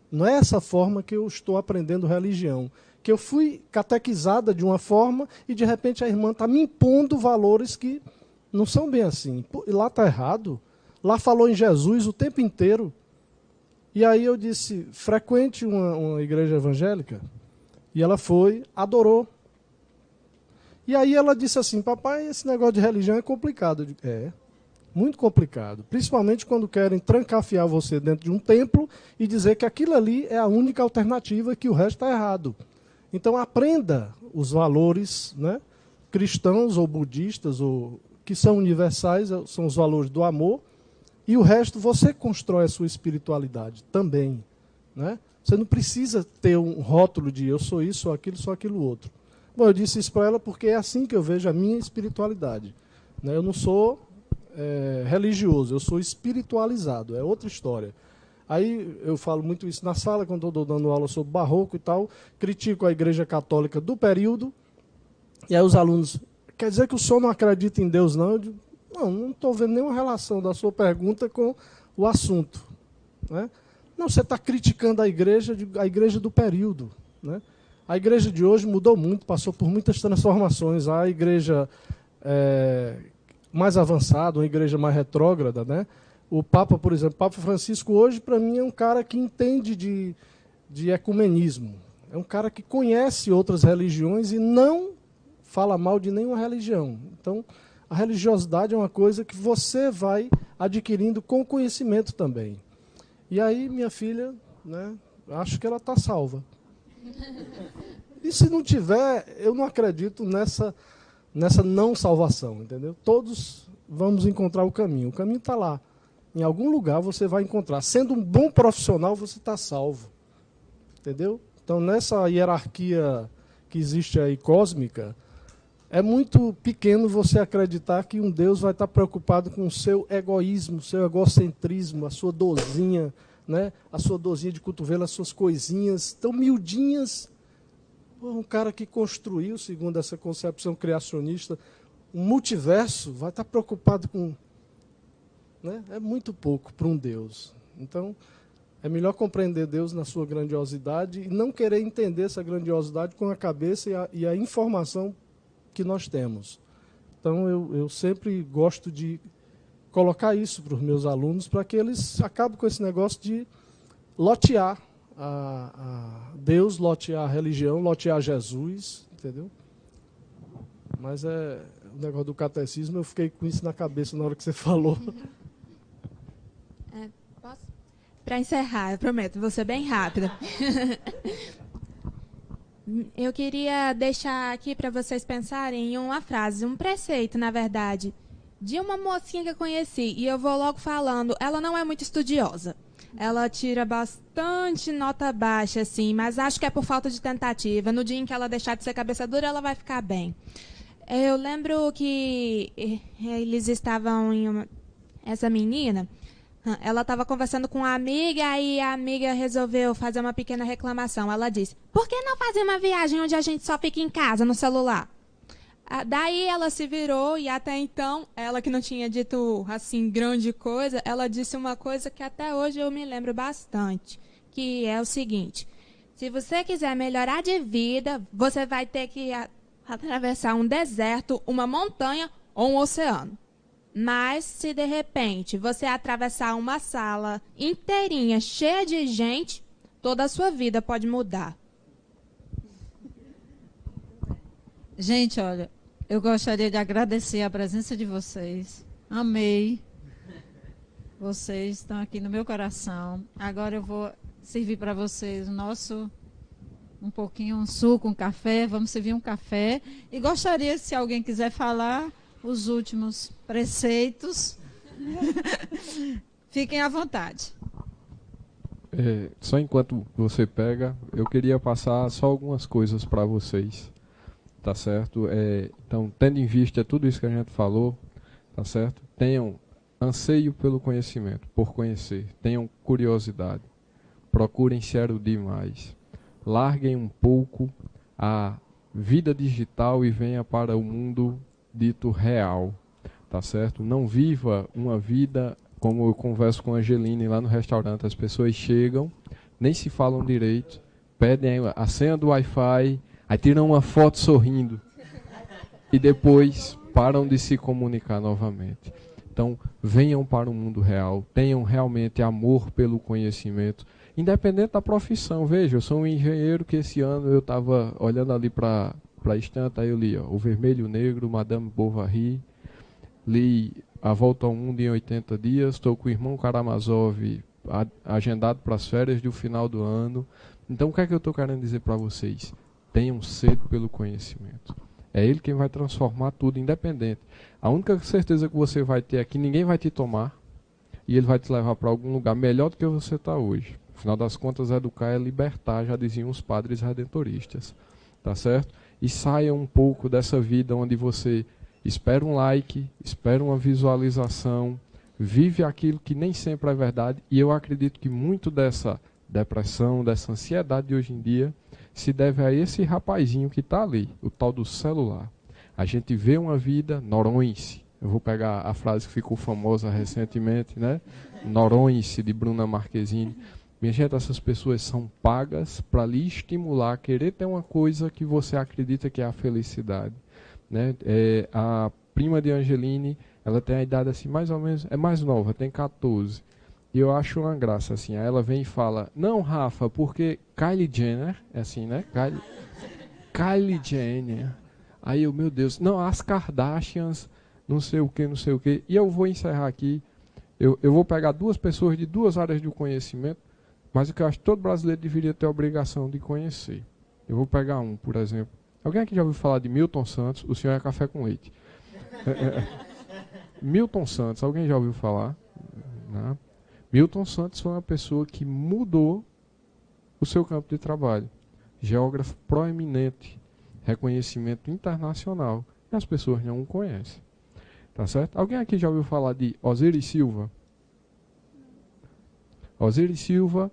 Não é essa forma que eu estou aprendendo religião. Que eu fui catequizada de uma forma e, de repente, a irmã está me impondo valores que não são bem assim. E lá está errado. Lá falou em Jesus o tempo inteiro. E aí eu disse, frequente uma igreja evangélica. E ela foi, adorou. E aí ela disse assim, papai, esse negócio de religião é complicado. Eu digo, muito complicado. Principalmente quando querem trancafiar você dentro de um templo e dizer que aquilo ali é a única alternativa e que o resto está errado. Então aprenda os valores, né, cristãos ou budistas, ou, que são universais, são os valores do amor. E o resto você constrói a sua espiritualidade também, né? Você não precisa ter um rótulo de eu sou isso, sou aquilo outro. Bom, eu disse isso para ela porque é assim que eu vejo a minha espiritualidade, né? Eu não sou religioso, eu sou espiritualizado, é outra história. Aí eu falo muito isso na sala, quando estou dando aula sobre barroco e tal, critico a Igreja Católica do período, e aí os alunos, quer dizer que o senhor não acredita em Deus, não? Eu digo, não estou vendo nenhuma relação da sua pergunta com o assunto, né? Não, você está criticando a igreja do período, né? A igreja de hoje mudou muito, passou por muitas transformações. A igreja mais avançada, uma igreja mais retrógrada, né? O Papa, por exemplo, o Papa Francisco hoje, para mim, é um cara que entende de ecumenismo. É um cara que conhece outras religiões e não fala mal de nenhuma religião. Então, a religiosidade é uma coisa que você vai adquirindo com conhecimento também. E aí, minha filha, né, acho que ela está salva. E se não tiver, eu não acredito nessa não salvação, entendeu? Todos vamos encontrar o caminho. O caminho está lá. Em algum lugar você vai encontrar. Sendo um bom profissional, você está salvo. Entendeu? Então, nessa hierarquia que existe aí, cósmica, é muito pequeno você acreditar que um Deus vai estar preocupado com o seu egoísmo, o seu egocentrismo, a sua dorzinha, né? A sua dorzinha de cotovelo, as suas coisinhas tão miudinhas. Um cara que construiu, segundo essa concepção criacionista, um multiverso, vai estar preocupado com... né? É muito pouco para um Deus. Então, é melhor compreender Deus na sua grandiosidade e não querer entender essa grandiosidade com a cabeça e a informação que nós temos. Então, eu sempre gosto de colocar isso para os meus alunos, para que eles acabem com esse negócio de lotear a Deus, lotear a religião, lotear Jesus, entendeu? Mas o negócio do catecismo, eu fiquei com isso na cabeça na hora que você falou. Posso? Para encerrar, eu prometo, vou ser bem rápida. Eu queria deixar aqui para vocês pensarem em uma frase, um preceito, na verdade, de uma mocinha que eu conheci. E eu vou logo falando, ela não é muito estudiosa. Ela tira bastante nota baixa, assim, mas acho que é por falta de tentativa. No dia em que ela deixar de ser cabeça dura, ela vai ficar bem. Eu lembro que eles estavam em essa menina... Ela estava conversando com uma amiga e a amiga resolveu fazer uma pequena reclamação. Ela disse, por que não fazer uma viagem onde a gente só fica em casa, no celular? Daí ela se virou e até então, ela que não tinha dito assim grande coisa, ela disse uma coisa que até hoje eu me lembro bastante, que é o seguinte, se você quiser melhorar de vida, você vai ter que atravessar um deserto, uma montanha ou um oceano. Mas, se de repente você atravessar uma sala inteirinha, cheia de gente, toda a sua vida pode mudar. Gente, olha, eu gostaria de agradecer a presença de vocês. Amei. Vocês estão aqui no meu coração. Agora eu vou servir para vocês um pouquinho, um suco, um café. Vamos servir um café. E gostaria, se alguém quiser falar... os últimos preceitos. Fiquem à vontade. Só enquanto você pega, eu queria passar só algumas coisas para vocês, tá certo? Então, tendo em vista tudo isso que a gente falou, tá certo? Tenham anseio pelo conhecimento, por conhecer. Tenham curiosidade. Procurem se erudir mais. Larguem um pouco a vida digital e venha para o mundo dito real, tá certo? Não viva uma vida como eu converso com a Angeline lá no restaurante. As pessoas chegam, nem se falam direito, pedem a senha do Wi-Fi, aí tiram uma foto sorrindo e depois param de se comunicar novamente. Então, venham para o mundo real, tenham realmente amor pelo conhecimento, independente da profissão. Veja, eu sou um engenheiro que esse ano eu estava olhando ali para a estante, aí eu li O Vermelho e o Negro, Madame Bovary, li A Volta ao Mundo em 80 Dias, estou com o irmão Karamazov agendado para as férias do final do ano. Então, o que é que eu estou querendo dizer para vocês? Tenham sede pelo conhecimento. É ele quem vai transformar tudo, independente. A única certeza que você vai ter é que ninguém vai te tomar e ele vai te levar para algum lugar melhor do que você está hoje. Afinal das contas, educar é libertar, já diziam os padres redentoristas. Tá certo? E saia um pouco dessa vida onde você espera um like, espera uma visualização, vive aquilo que nem sempre é verdade. E eu acredito que muito dessa depressão, dessa ansiedade de hoje em dia, se deve a esse rapazinho que está ali, o tal do celular. A gente vê uma vida noronha-se. Eu vou pegar a frase que ficou famosa recentemente, né? Noronha-se, de Bruna Marquezine. Minha gente, essas pessoas são pagas para lhe estimular a querer ter uma coisa que você acredita que é a felicidade. Né? A prima de Angeline, ela tem a idade assim, mais ou menos, é mais nova, tem 14. E eu acho uma graça, assim. Aí ela vem e fala, não, Rafa, porque Kylie Jenner, é assim, né? Kylie Jenner. Aí eu, meu Deus, não, as Kardashians, não sei o que, não sei o que. E eu vou encerrar aqui. Eu vou pegar duas pessoas de duas áreas do conhecimento, mas o que eu acho que todo brasileiro deveria ter a obrigação de conhecer. Eu vou pegar um, por exemplo. Alguém aqui já ouviu falar de Milton Santos? O senhor é café com leite. Milton Santos, alguém já ouviu falar? Não. Milton Santos foi uma pessoa que mudou o seu campo de trabalho. Geógrafo proeminente, reconhecimento internacional. E as pessoas não o conhecem. Tá certo? Alguém aqui já ouviu falar de Osiris Silva? Osiris Silva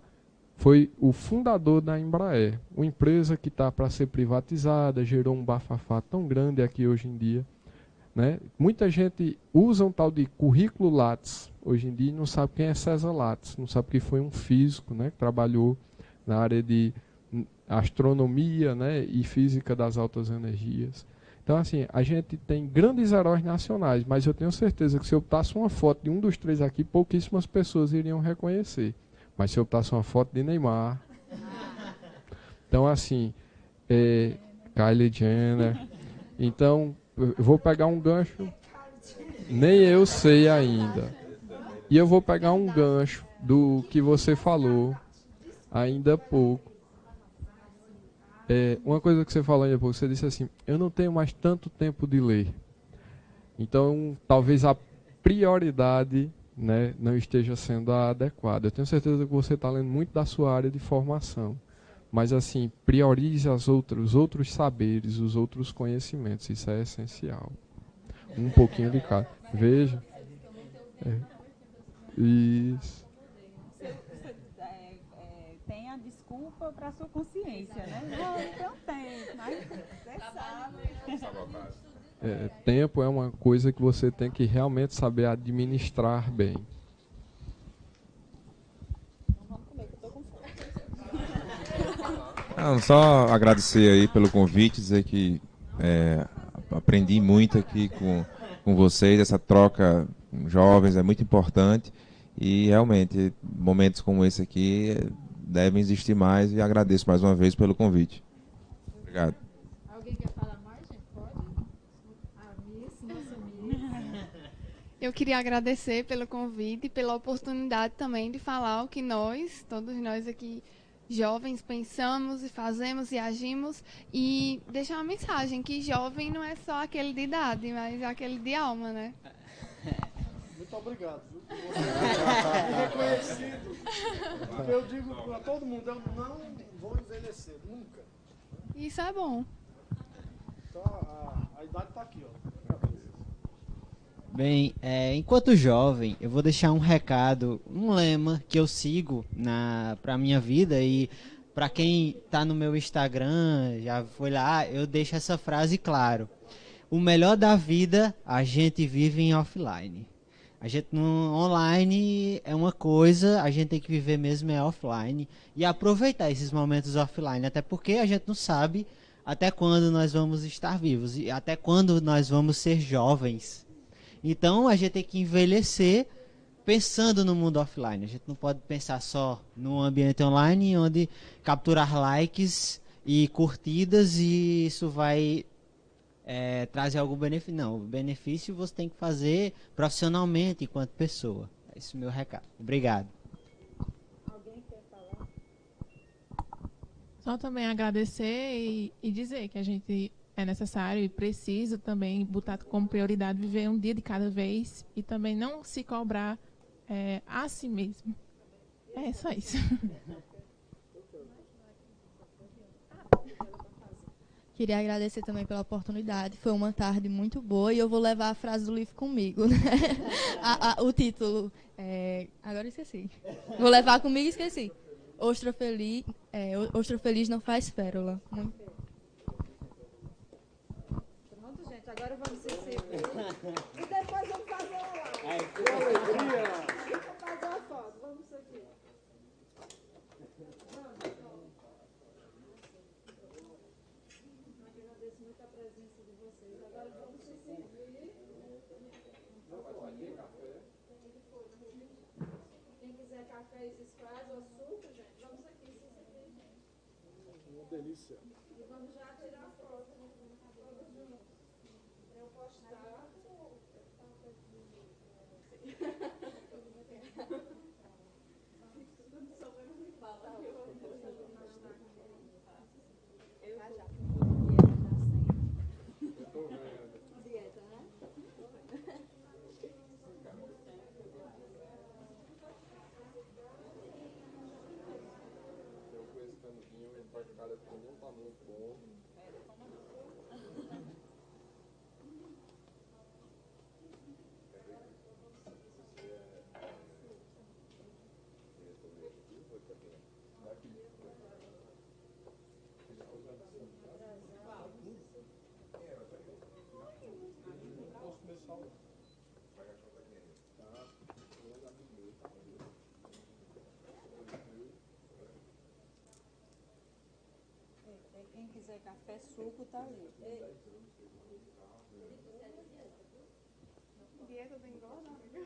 foi o fundador da Embraer, uma empresa que está para ser privatizada, gerou um bafafá tão grande aqui hoje em dia. Né? Muita gente usa um tal de currículo Lattes hoje em dia e não sabe quem é César Lattes, não sabe que foi um físico, né, que trabalhou na área de astronomia, né, e física das altas energias. Então, assim, a gente tem grandes heróis nacionais, mas eu tenho certeza que se eu botasse uma foto de um dos três aqui, pouquíssimas pessoas iriam reconhecer. Mas se eu botasse uma foto de Neymar... Então, assim, Kylie Jenner... Então, eu vou pegar um gancho, nem eu sei ainda. E eu vou pegar um gancho do que você falou ainda há pouco. Uma coisa que você falou ainda há pouco, você disse assim, eu não tenho mais tanto tempo de ler. Então, talvez a prioridade, né, não esteja sendo a adequada. Eu tenho certeza que você está lendo muito da sua área de formação. Mas, assim, priorize os outros saberes, os outros conhecimentos. Isso é essencial. Um pouquinho de cada. Veja. Isso. Tem a desculpa para a sua consciência, né? Não, então tem, mas você sabe. Tempo é uma coisa que você tem que realmente saber administrar bem. Só agradecer aí pelo convite, dizer que aprendi muito aqui com vocês, essa troca com jovens é muito importante e realmente momentos como esse aqui devem existir mais e agradeço mais uma vez pelo convite. Obrigado. Alguém quer falar mais, gente? Pode? Eu queria agradecer pelo convite e pela oportunidade também de falar o que todos nós aqui, jovens, pensamos e fazemos e agimos, e deixar uma mensagem que jovem não é só aquele de idade, mas é aquele de alma, né? Muito obrigado. Você é reconhecido. Porque eu digo para todo mundo, eu não vou envelhecer, nunca. Isso é bom. Então a idade está aqui, ó. Bem, enquanto jovem, eu vou deixar um recado, um lema que eu sigo para a minha vida, e para quem está no meu Instagram, já foi lá, eu deixo essa frase claro. O melhor da vida, a gente vive em offline. A gente no online é uma coisa, a gente tem que viver mesmo offline e aproveitar esses momentos offline, até porque a gente não sabe até quando nós vamos estar vivos e até quando nós vamos ser jovens. Então, a gente tem que envelhecer pensando no mundo offline. A gente não pode pensar só no ambiente online, onde capturar likes e curtidas e isso vai trazer algum benefício. Não, o benefício você tem que fazer profissionalmente enquanto pessoa. Esse é o meu recado. Obrigado. Alguém quer falar? Só também agradecer e dizer que a gente é necessário e precisa também botar como prioridade viver um dia de cada vez e também não se cobrar a si mesmo. É só isso. Queria agradecer também pela oportunidade. Foi uma tarde muito boa e eu vou levar a frase do livro comigo, né? O título. Agora eu esqueci. Vou levar comigo e esqueci. Ostra feliz não faz pérola. Muito bem. Pronto, gente. Agora vamos se servir. E depois vamos fazer uma live. Vamos fazer uma foto. Vamos aqui. Agradeço muito a presença de vocês. Agora vamos se servir. Quem quiser café, esses faz, ou suco, gente, vamos aqui se servir, gente. Uma delícia. E vamos já tirar foto, todos juntos. Eu postar. Dieta, né? Eu com esse canuzinho, ele vai ficar com um tamanho bom. Quem quiser café, suco, tá ali. Dieta do engorda, amiga?